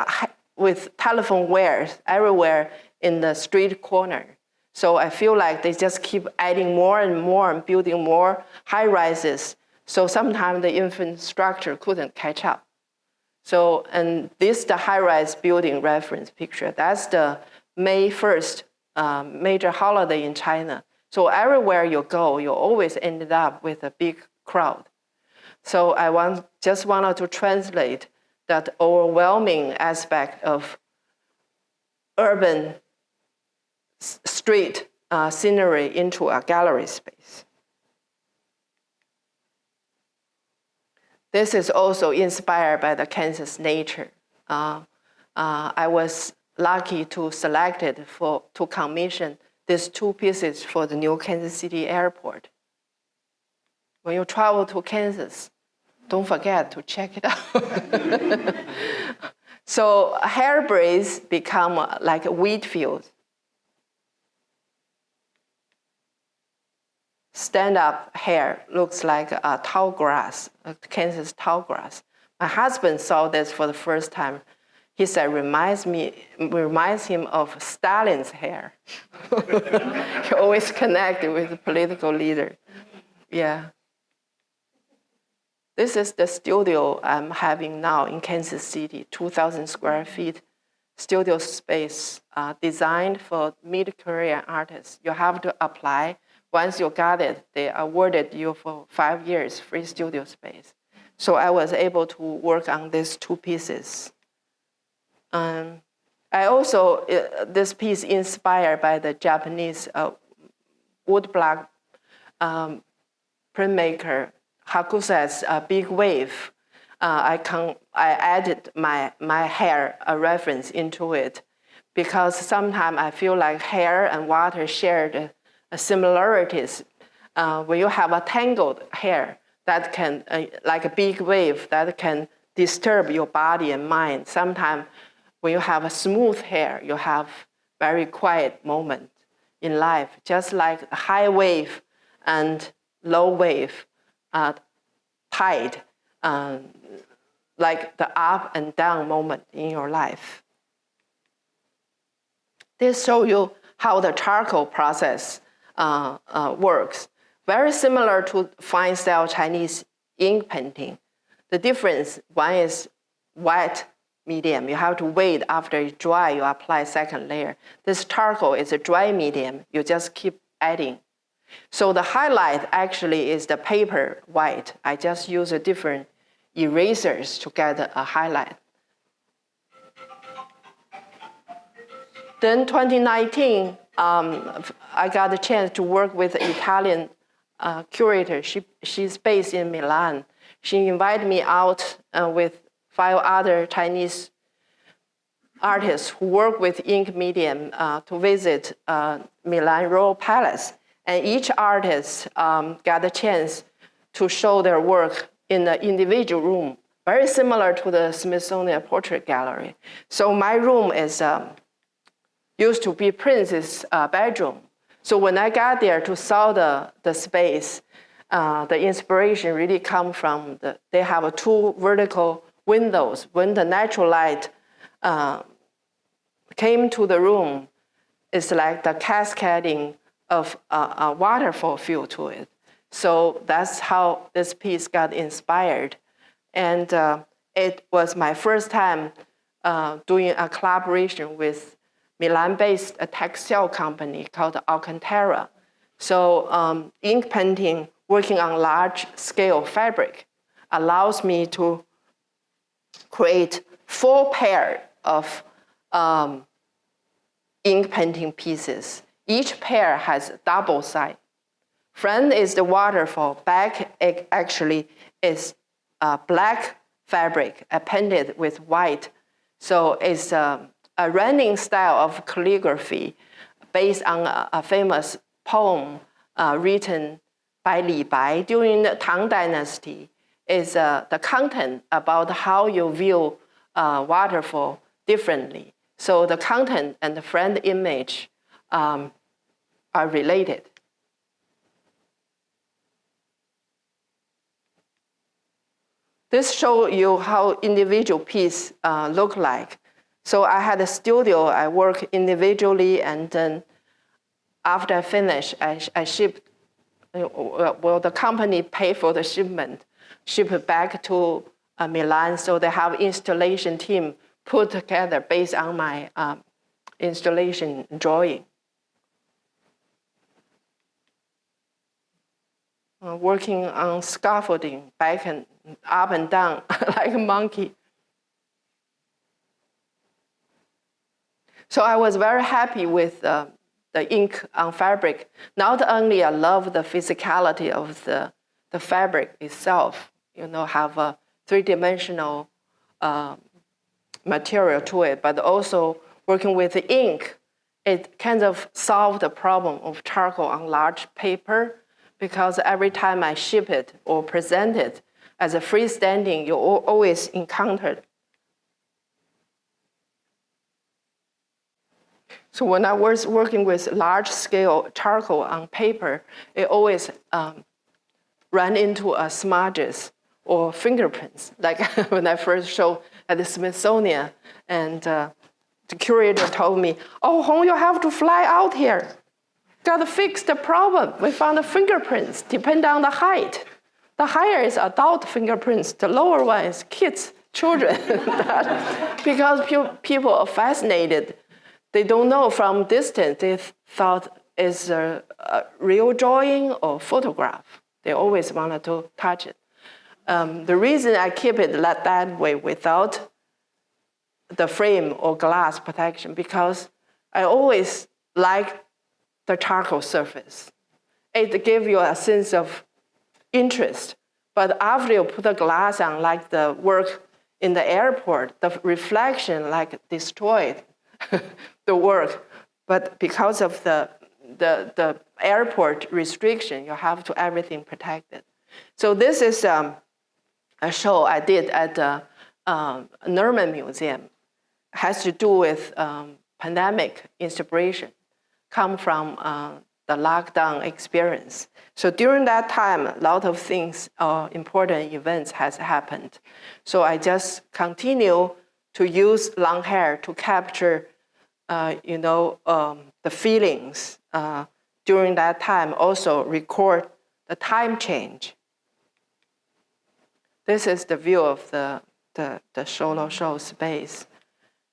telephone wires everywhere in the street corner. So I feel like they just keep adding more and more and building more high rises. So sometimes the infrastructure couldn't catch up. So, and this the high-rise building reference picture. That's the May 1st major holiday in China. So everywhere you go, you always ended up with a big crowd. So I just wanted to translate that overwhelming aspect of urban street scenery into a gallery space. This is also inspired by the Kansas nature. I was lucky to select it to commission these 2 pieces for the new Kansas City airport. When you travel to Kansas, don't forget to check it out. So hair braids become like a wheat field. Stand-up hair looks like a tall grass, a Kansas tall grass. My husband saw this for the first time. He said, reminds him of Stalin's hair. He always connected with the political leader. Yeah. This is the studio I'm having now in Kansas City, 2,000 square feet studio space designed for mid-career artists. You have to apply. Once you got it, they awarded you for 5 years free studio space. So I was able to work on these 2 pieces. This piece inspired by the Japanese woodblock printmaker Hakusa's Big Wave. I added my hair reference into it because sometimes I feel like hair and water shared similarities. When you have a tangled hair that can, like a big wave, that can disturb your body and mind. Sometimes when you have a smooth hair, you have very quiet moment in life, just like high wave and low wave tide, like the up and down moment in your life. This shows you how the charcoal process works. Very similar to fine style Chinese ink painting. The difference, one is wet medium. You have to wait after it dry, you apply second layer. This charcoal is a dry medium. You just keep adding. So the highlight actually is the paper white. I just use a different erasers to get a highlight. Then 2019, I got a chance to work with an Italian curator. She's based in Milan. She invited me out with 5 other Chinese artists who work with ink medium to visit Milan Royal Palace. And each artist got a chance to show their work in an individual room, very similar to the Smithsonian Portrait Gallery. So my room is used to be Prince's bedroom. So when I got there to saw the space, the inspiration really come from they have 2 vertical windows. When the natural light came to the room, it's like the cascading of a waterfall feel to it. So that's how this piece got inspired. And it was my first time doing a collaboration with Milan-based textile company called Alcantara. So ink painting, working on large-scale fabric, allows me to create 4 pairs of ink painting pieces. Each pair has double side. Front is the waterfall, back actually is black fabric appended with white. So it's a running style of calligraphy based on a famous poem written by Li Bai during the Tang Dynasty. Is the content about how you view waterfall differently. So the content and the front image are related. This shows you how individual piece look like. So I had a studio, I work individually, and then after I finish, I ship, the company pay for the shipment, ship it back to Milan, so they have installation team put together based on my installation drawing. working on scaffolding, back and up and down like a monkey. So I was very happy with the ink on fabric. Not only I love the physicality of the fabric itself, have a three-dimensional material to it, but also working with the ink, it kind of solved the problem of charcoal on large paper, because every time I ship it or present it as a freestanding, you always encountered. So when I was working with large-scale charcoal on paper, it always ran into smudges or fingerprints, like when I first showed at the Smithsonian, and the curator told me, "Oh, Hong, you have to fly out here. Got to fix the problem. We found the fingerprints depend on the height. The higher is adult fingerprints, the lower one is kids, children." Because people are fascinated. They don't know from distance. They thought it's a real drawing or photograph. They always wanted to touch it. The reason I keep it that way without the frame or glass protection, because I always like the charcoal surface. It gives you a sense of interest. But after you put the glass on, like the work in the airport, the reflection like destroyed the work. But because of the airport restriction, you have to everything protected. So this is a show I did at the Nerman Museum. It has to do with pandemic inspiration, come from the lockdown experience. So during that time, a lot of things, important events has happened. So I just continue to use long hair to capture, the feelings during that time. Also record the time change. This is the view of the solo show space.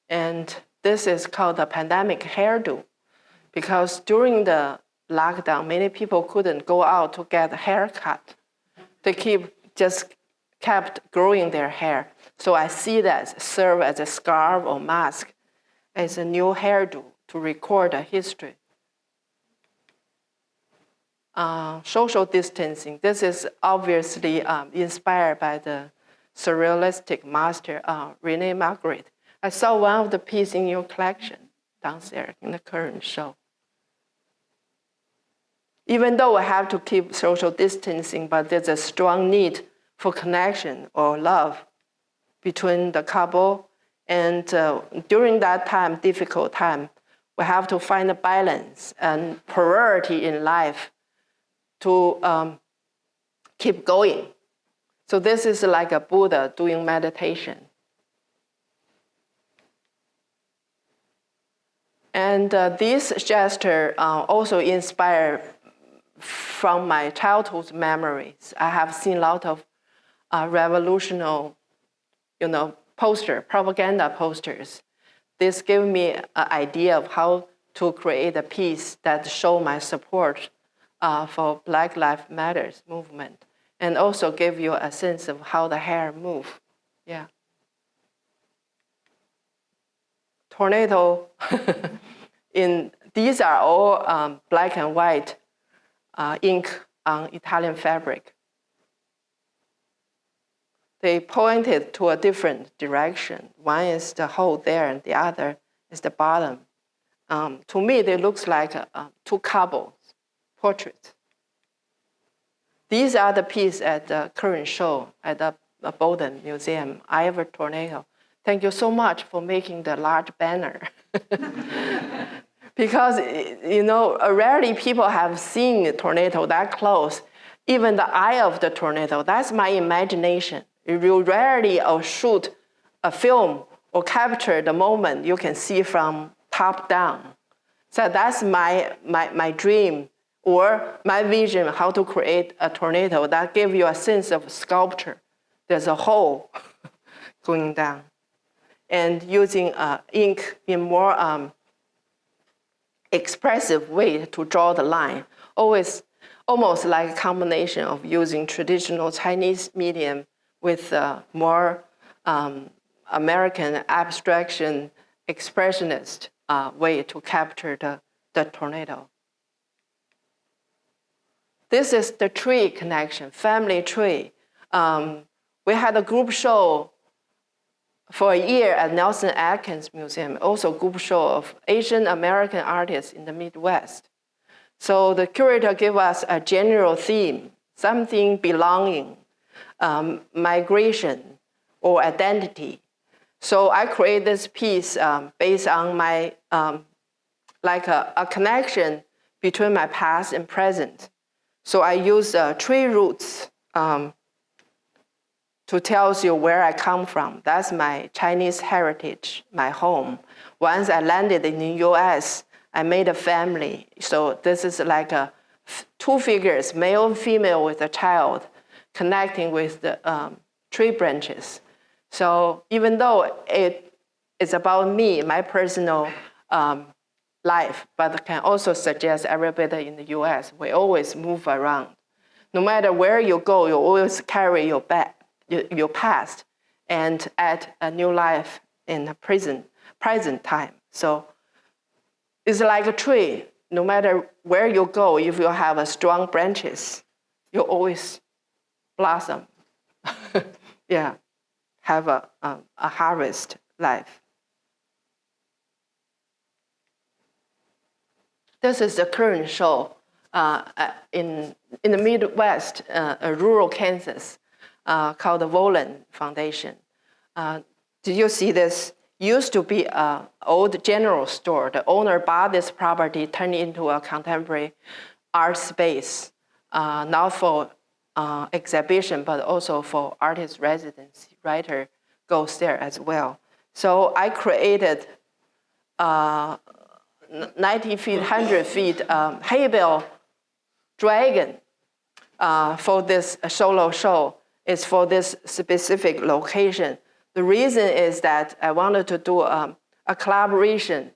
And this is called the pandemic hairdo, because during the lockdown, many people couldn't go out to get a haircut. They just kept growing their hair. So I see that serve as a scarf or mask, as a new hairdo to record a history. Social distancing. This is obviously inspired by the surrealistic master, Rene Magritte. I saw one of the pieces in your collection downstairs in the current show. Even though I have to keep social distancing, but there's a strong need for connection or love between the couple. And during that time, difficult time, we have to find a balance and priority in life to keep going. So this is like a Buddha doing meditation. And this gesture also inspired from my childhood memories. I have seen a lot of revolutionary, propaganda posters. This gave me an idea of how to create a piece that show my support for Black Lives Matter movement, and also give you a sense of how the hair move. Yeah. Tornado. These are all black and white ink on Italian fabric. They pointed to a different direction. One is the hole there, and the other is the bottom. To me, they look like two couples portraits. These are the pieces at the current show at the Bowdoin Museum, Eye of a Tornado. Thank you so much for making the large banner. Because, rarely people have seen a tornado that close. Even the eye of the tornado, that's my imagination. You rarely shoot a film or capture the moment you can see from top down. So that's my dream or my vision how to create a tornado that gives you a sense of sculpture. There's a hole going down. And using ink in more expressive way to draw the line. Always almost like a combination of using traditional Chinese medium with more American abstraction expressionist way to capture the tornado. This is the tree connection, family tree. We had a group show for a year at Nelson Atkins Museum, also a group show of Asian American artists in the Midwest. So the curator gave us a general theme, something belonging, migration, or identity. So I created this piece based on my, like a connection between my past and present. So I use tree roots to tell you where I come from. That's my Chinese heritage, my home. Once I landed in the US, I made a family. So this is like two figures, male and female with a child, connecting with the tree branches. So even though it's about me, my personal life, but it can also suggest everybody in the US, we always move around. No matter where you go, you always carry your past and add a new life in the present time. So it's like a tree. No matter where you go, if you have strong branches, you always blossom. Yeah, have a harvest life. This is the current show in the Midwest, rural Kansas, called the Bowdoin Foundation. Did you see this? Used to be an old general store. The owner bought this property, turned it into a contemporary art space, not for exhibition, but also for artist residency. Writer goes there as well. So I created 90 feet, 100 feet hay bale dragon for this solo show. It's for this specific location. The reason is that I wanted to do a collaboration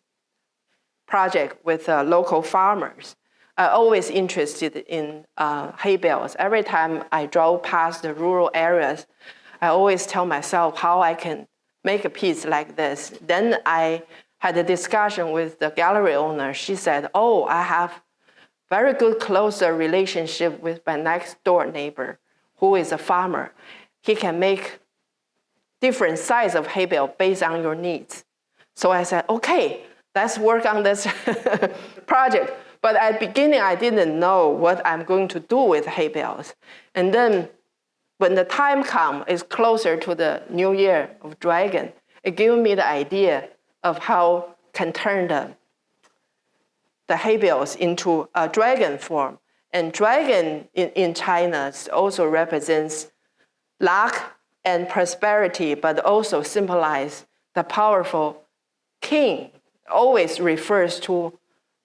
project with local farmers. I'm always interested in hay bales. Every time I drove past the rural areas, I always tell myself how I can make a piece like this. Then I had a discussion with the gallery owner. She said, oh, I have very good closer relationship with my next door neighbor, who is a farmer. He can make different size of hay bale based on your needs. So I said, okay, let's work on this project. But at the beginning, I didn't know what I'm going to do with hay bales. And then when the time comes, it's closer to the New Year of Dragon, it gave me the idea of how can turn the hay bales into a dragon form. And dragon in China also represents luck and prosperity, but also symbolize the powerful king. Always refers to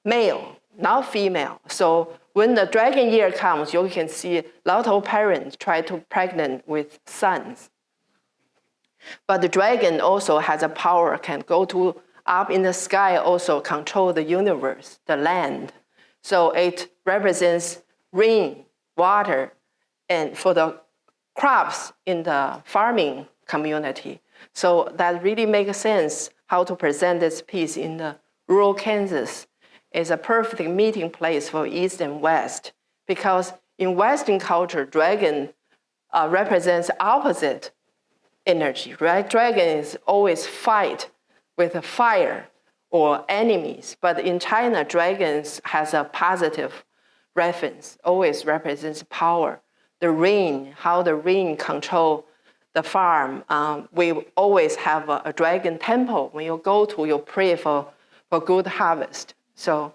male, not female. So when the dragon year comes, you can see a lot of parents try to pregnant with sons. But the dragon also has a power, can go to up in the sky, also control the universe, the land. So it represents rain, water, and for the crops in the farming community. So that really makes sense how to present this piece in the rural Kansas. It's a perfect meeting place for East and West, because in Western culture, dragon represents opposite energy, right? Dragon is always fight with a fire or enemies, but in China, dragons has a positive reference, always represents power. The rain, how the rain control the farm. We always have a dragon temple. When you go to, you pray for good harvest. So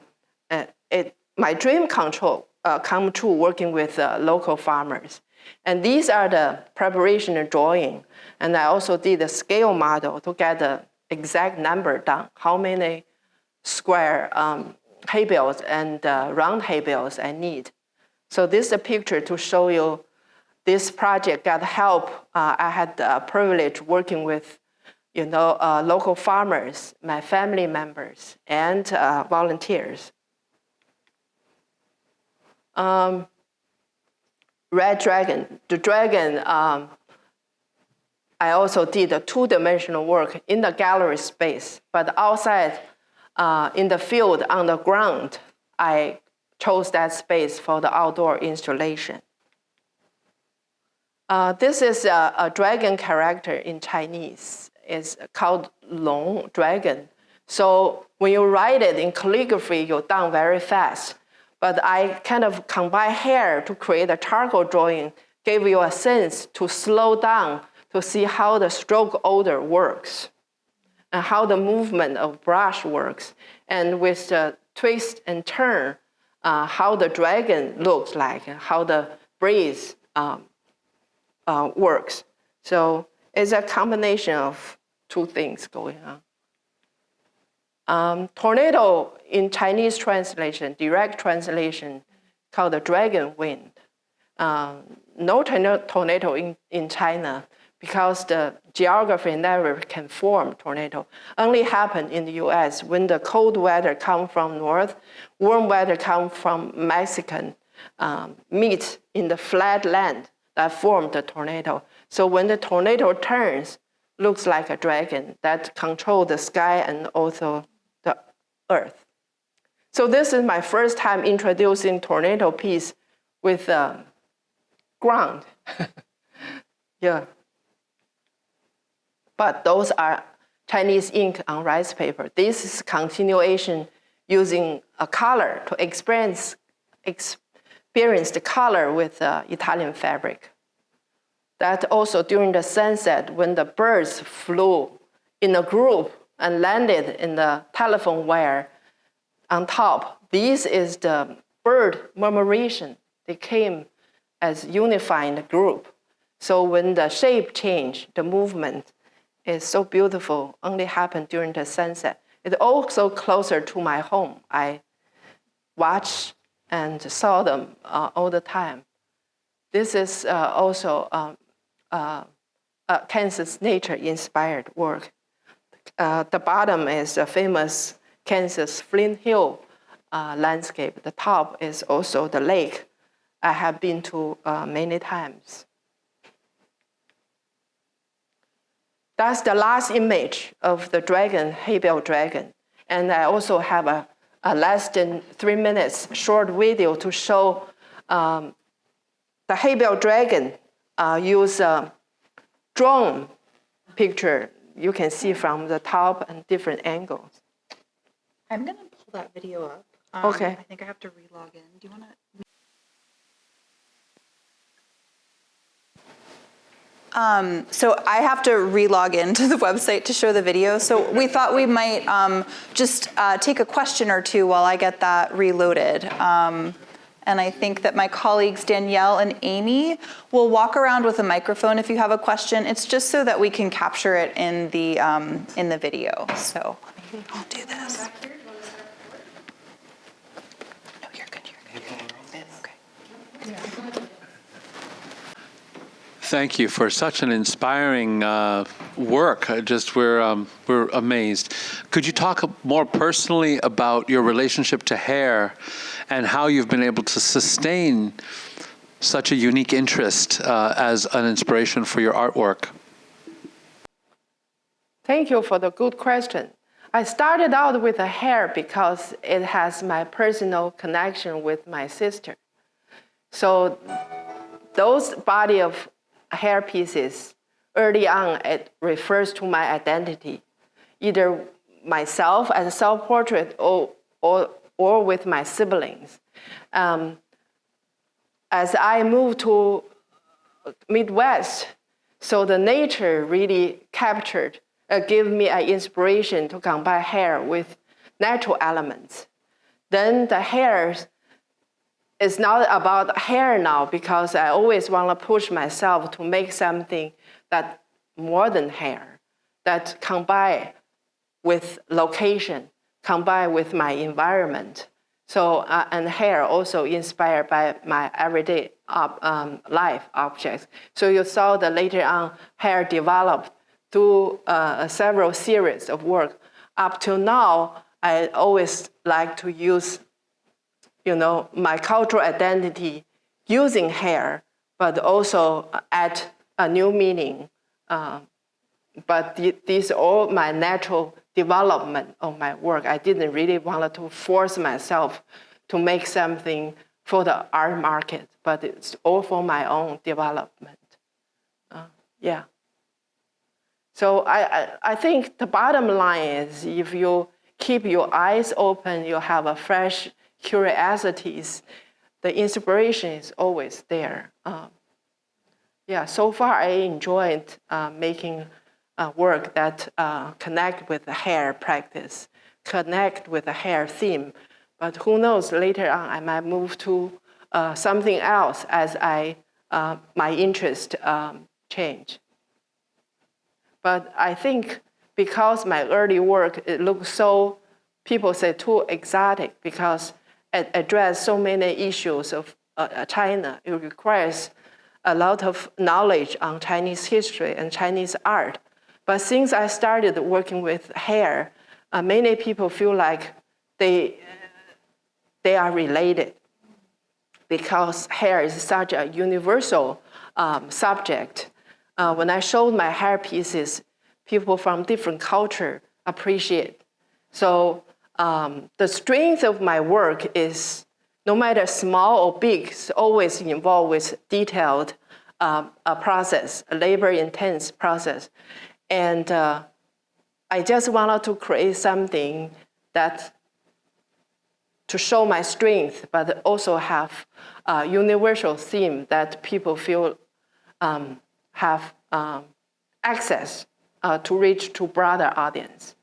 my dream come true working with local farmers. And these are the preparation and drawing. And I also did a scale model to get the exact number down, how many square hay bales and round hay bales I need. So this is a picture to show you this project got help. I had the privilege working with local farmers, my family members, and volunteers. red dragon. The dragon, I also did a two-dimensional work in the gallery space, but outside in the field, on the ground, I chose that space for the outdoor installation. This is a dragon character in Chinese. It's called long dragon. So when you write it in calligraphy, you're done very fast. But I kind of combine hair to create a charcoal drawing, give you a sense to slow down to see how the stroke order works and how the movement of brush works. And with the twist and turn, how the dragon looks like and how the breeze works. So it's a combination of two things going on. Tornado in Chinese translation, direct translation, called the dragon wind. No tornado in China because the geography never can form tornado. Only happen in the US when the cold weather come from north, warm weather come from Mexican, meet in the flat land that form the tornado. So when the tornado turns, looks like a dragon that control the sky and also the earth. So this is my first time introducing tornado piece with ground. Yeah. But those are Chinese ink on rice paper. This is continuation using a color to experience the color with Italian fabric. That also during the sunset, when the birds flew in a group and landed in the telephone wire on top, this is the bird murmuration. They came as unifying group. So when the shape change, the movement is so beautiful, only happened during the sunset. It's also closer to my home. I watch and saw them all the time. This is also Kansas nature-inspired work. The bottom is a famous Kansas Flint Hill landscape. The top is also the lake I have been to many times. That's the last image of the dragon, hay-bale dragon. And I also have a less than 3 minutes short video to show the hay-bale dragon use a drone picture. You can see from the top and different angles. I'm going to pull that video up. Okay. I think I have to re-log in. Do you want to? So I have to re-log into the website to show the video. So we thought we might just take a question or two while I get that reloaded. And I think that my colleagues Danielle and Amy will walk around with a microphone if you have a question. It's just so that we can capture it in the video. So I'll do this. No, you're good. Okay. Thank you for such an inspiring work. We're amazed. Could you talk more personally about your relationship to hair and how you've been able to sustain such a unique interest as an inspiration for your artwork? Thank you for the good question. I started out with the hair because it has my personal connection with my sister. So those body of hair pieces, early on, it refers to my identity, either myself as a self-portrait or with my siblings. As I moved to Midwest, so the nature really captured, gave me an inspiration to combine hair with natural elements. Then the hair it's not about hair now because I always want to push myself to make something that more than hair, that combine with location, combine with my environment. So, and hair also inspired by my everyday life objects. So you saw that later on, hair developed through several series of work. Up till now, I always like to use my cultural identity using hair but also add a new meaning. But these are all my natural development of my work. I didn't really want to force myself to make something for the art market, but it's all for my own development. Yeah. So I think the bottom line is if you keep your eyes open, you have a fresh curiosities, the inspiration is always there. Yeah, so far I enjoyed making work that connect with the hair practice, connect with the hair theme. But who knows, later on I might move to something else as my interest change. But I think because my early work, it looks so, people say too exotic because it addresses so many issues of China. It requires a lot of knowledge on Chinese history and Chinese art. But since I started working with hair, many people feel like they are related because hair is such a universal subject. When I showed my hair pieces, people from different culture appreciate. So the strength of my work is no matter small or big, it's always involved with detailed process, a labor-intense process. And I just wanted to create something that to show my strength, but also have a universal theme that people feel have access to reach to broader audience.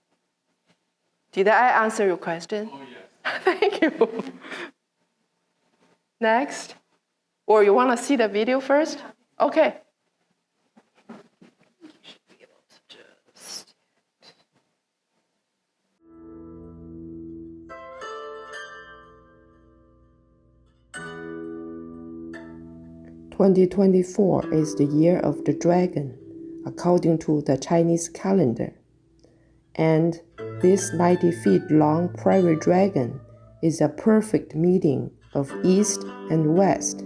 Did I answer your question? Oh, yes. Thank you. Next. Or you want to see the video first? Okay. 2024 is the year of the dragon, according to the Chinese calendar. And this 90 feet long prairie dragon is a perfect meeting of East and West.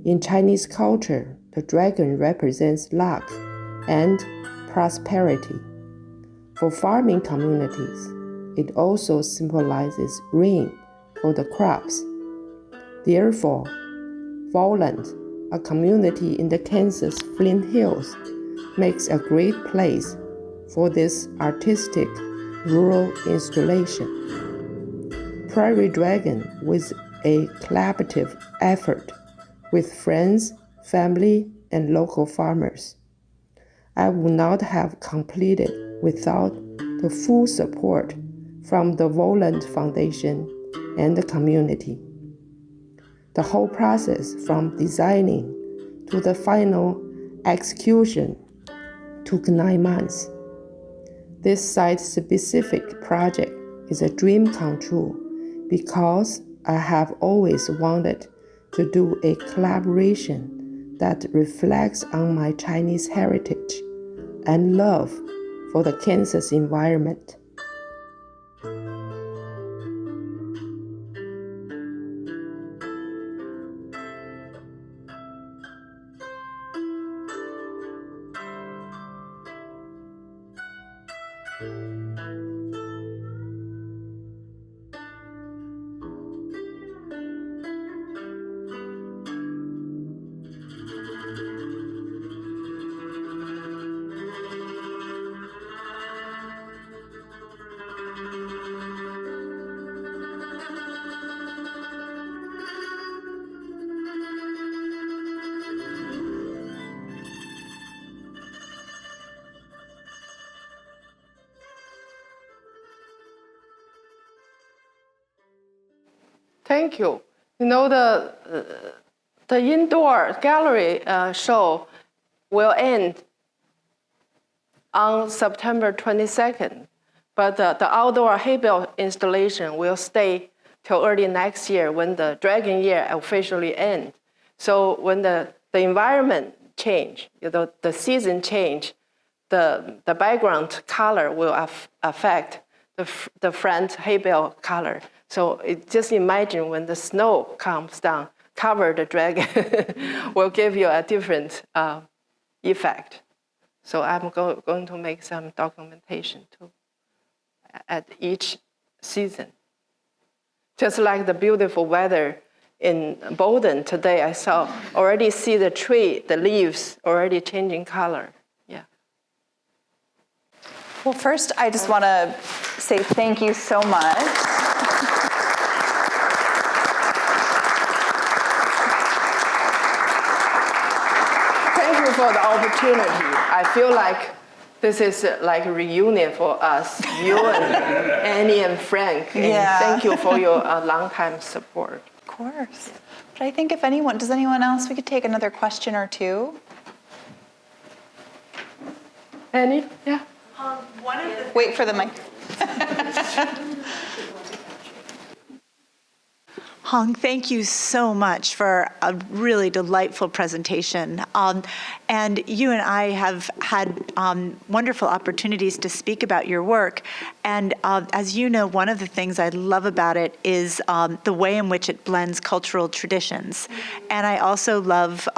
In Chinese culture, the dragon represents luck and prosperity. For farming communities, it also symbolizes rain for the crops. Therefore, Bowdoin, a community in the Kansas Flint Hills, makes a great place for this artistic rural installation. Prairie Dragon was a collaborative effort with friends, family, and local farmers. I would not have completed without the full support from the Bowdoin Foundation and the community. The whole process from designing to the final execution took 9 months. This site-specific project is a dream come true because I have always wanted to do a collaboration that reflects on my Chinese heritage and love for the Kansas environment. Thank you. You know, the indoor gallery show will end on September 22nd, but the outdoor hay bale installation will stay till early next year when the dragon year officially ends. So when the environment change, the season change, the background color will affect the front hay bale color. So just imagine when the snow comes down, cover the dragon will give you a different effect. So I'm going to make some documentation too at each season. Just like the beautiful weather in Bowdoin today, I already see the tree, the leaves already changing color. Yeah. Well, first, I just want to say thank you so much. Thank you for the opportunity. I feel like this is like a reunion for us, you and Annie and Frank. And thank you for your long-time support. Of course. But I think does anyone else, we could take another question or two. Annie? Yeah. Wait for the mic. Hong, thank you so much for a really delightful presentation. And you and I have had wonderful opportunities to speak about your work. And as you know, one of the things I love about it is the way in which it blends cultural traditions. And I also love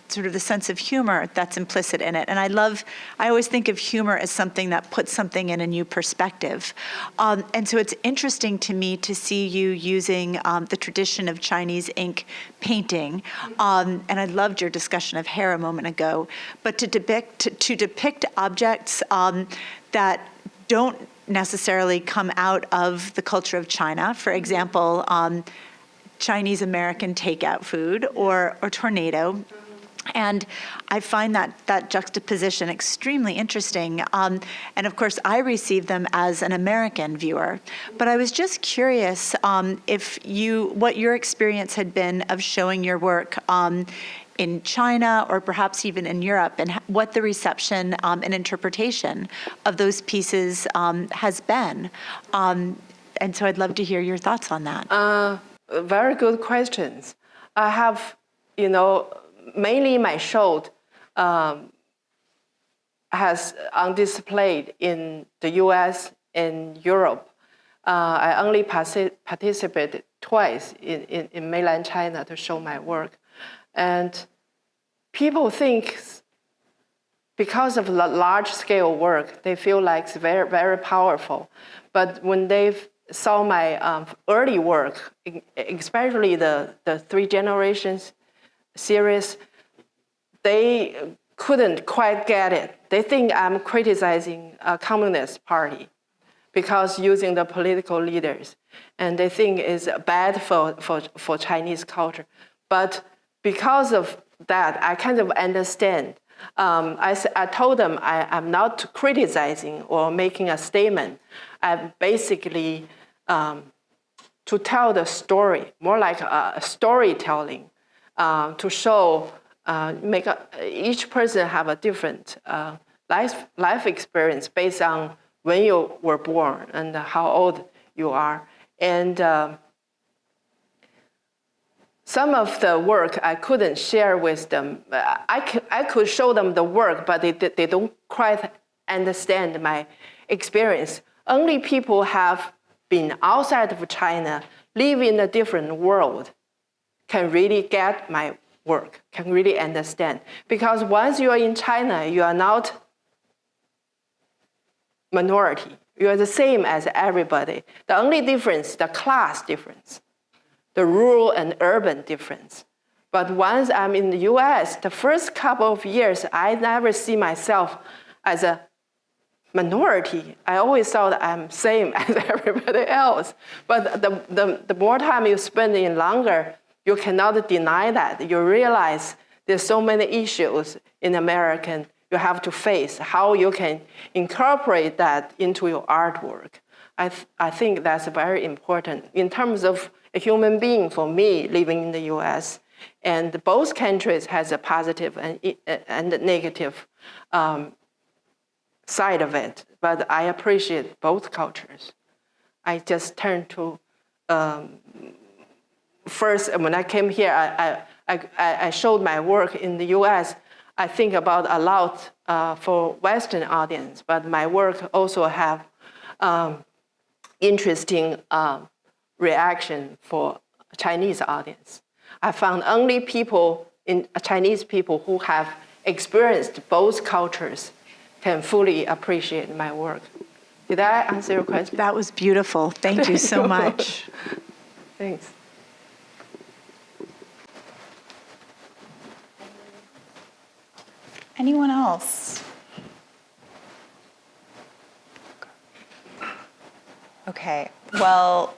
sort of the sense of humor that's implicit in it. And I always think of humor as something that puts something in a new perspective. And so it's interesting to me to see you using the tradition of Chinese ink painting. And I loved your discussion of hair a moment ago. But to depict objects that don't necessarily come out of the culture of China, for example, Chinese American takeout food or tornado. And I find that juxtaposition extremely interesting. And of course, I received them as an American viewer. But I was just curious what your experience had been of showing your work in China or perhaps even in Europe, and what the reception and interpretation of those pieces has been. And so I'd love to hear your thoughts on that. Very good questions. I have, mainly my show has on display in the US and Europe. I only participated twice in mainland China to show my work. And people think because of the large-scale work, they feel like it's very, very powerful. But when they saw my early work, especially the Three Generations series, they couldn't quite get it. They think I'm criticizing a communist party because using the political leaders. And they think it's bad for Chinese culture. But because of that, I kind of understand. I told them I'm not criticizing or making a statement. I'm basically to tell the story, more like a storytelling, to show, each person have a different life experience based on when you were born and how old you are. And some of the work I couldn't share with them. I could show them the work, but they don't quite understand my experience. Only people have been outside of China, live in a different world, can really get my work, can really understand. Because once you are in China, you are not minority. You are the same as everybody. The only difference, the class difference, the rural and urban difference. But once I'm in the US, the first couple of years, I never see myself as a minority. I always thought I'm same as everybody else. But the more time you spend in longer, you cannot deny that. You realize there's so many issues in American you have to face, how you can incorporate that into your artwork. I think that's very important in terms of a human being for me living in the US. And both countries has a positive and negative side of it, but I appreciate both cultures. I just turned to, first when I came here, I showed my work in the US. I think about a lot for Western audience, but my work also have interesting reaction for Chinese audience. I found only people Chinese people who have experienced both cultures can fully appreciate my work. Did I answer your question? That was beautiful. Thank you so much. Thanks. Anyone else? Okay, well,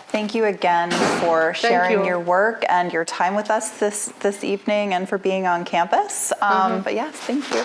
thank you again for sharing you. your work and your time with us this evening and for being on campus. But yes, thank you.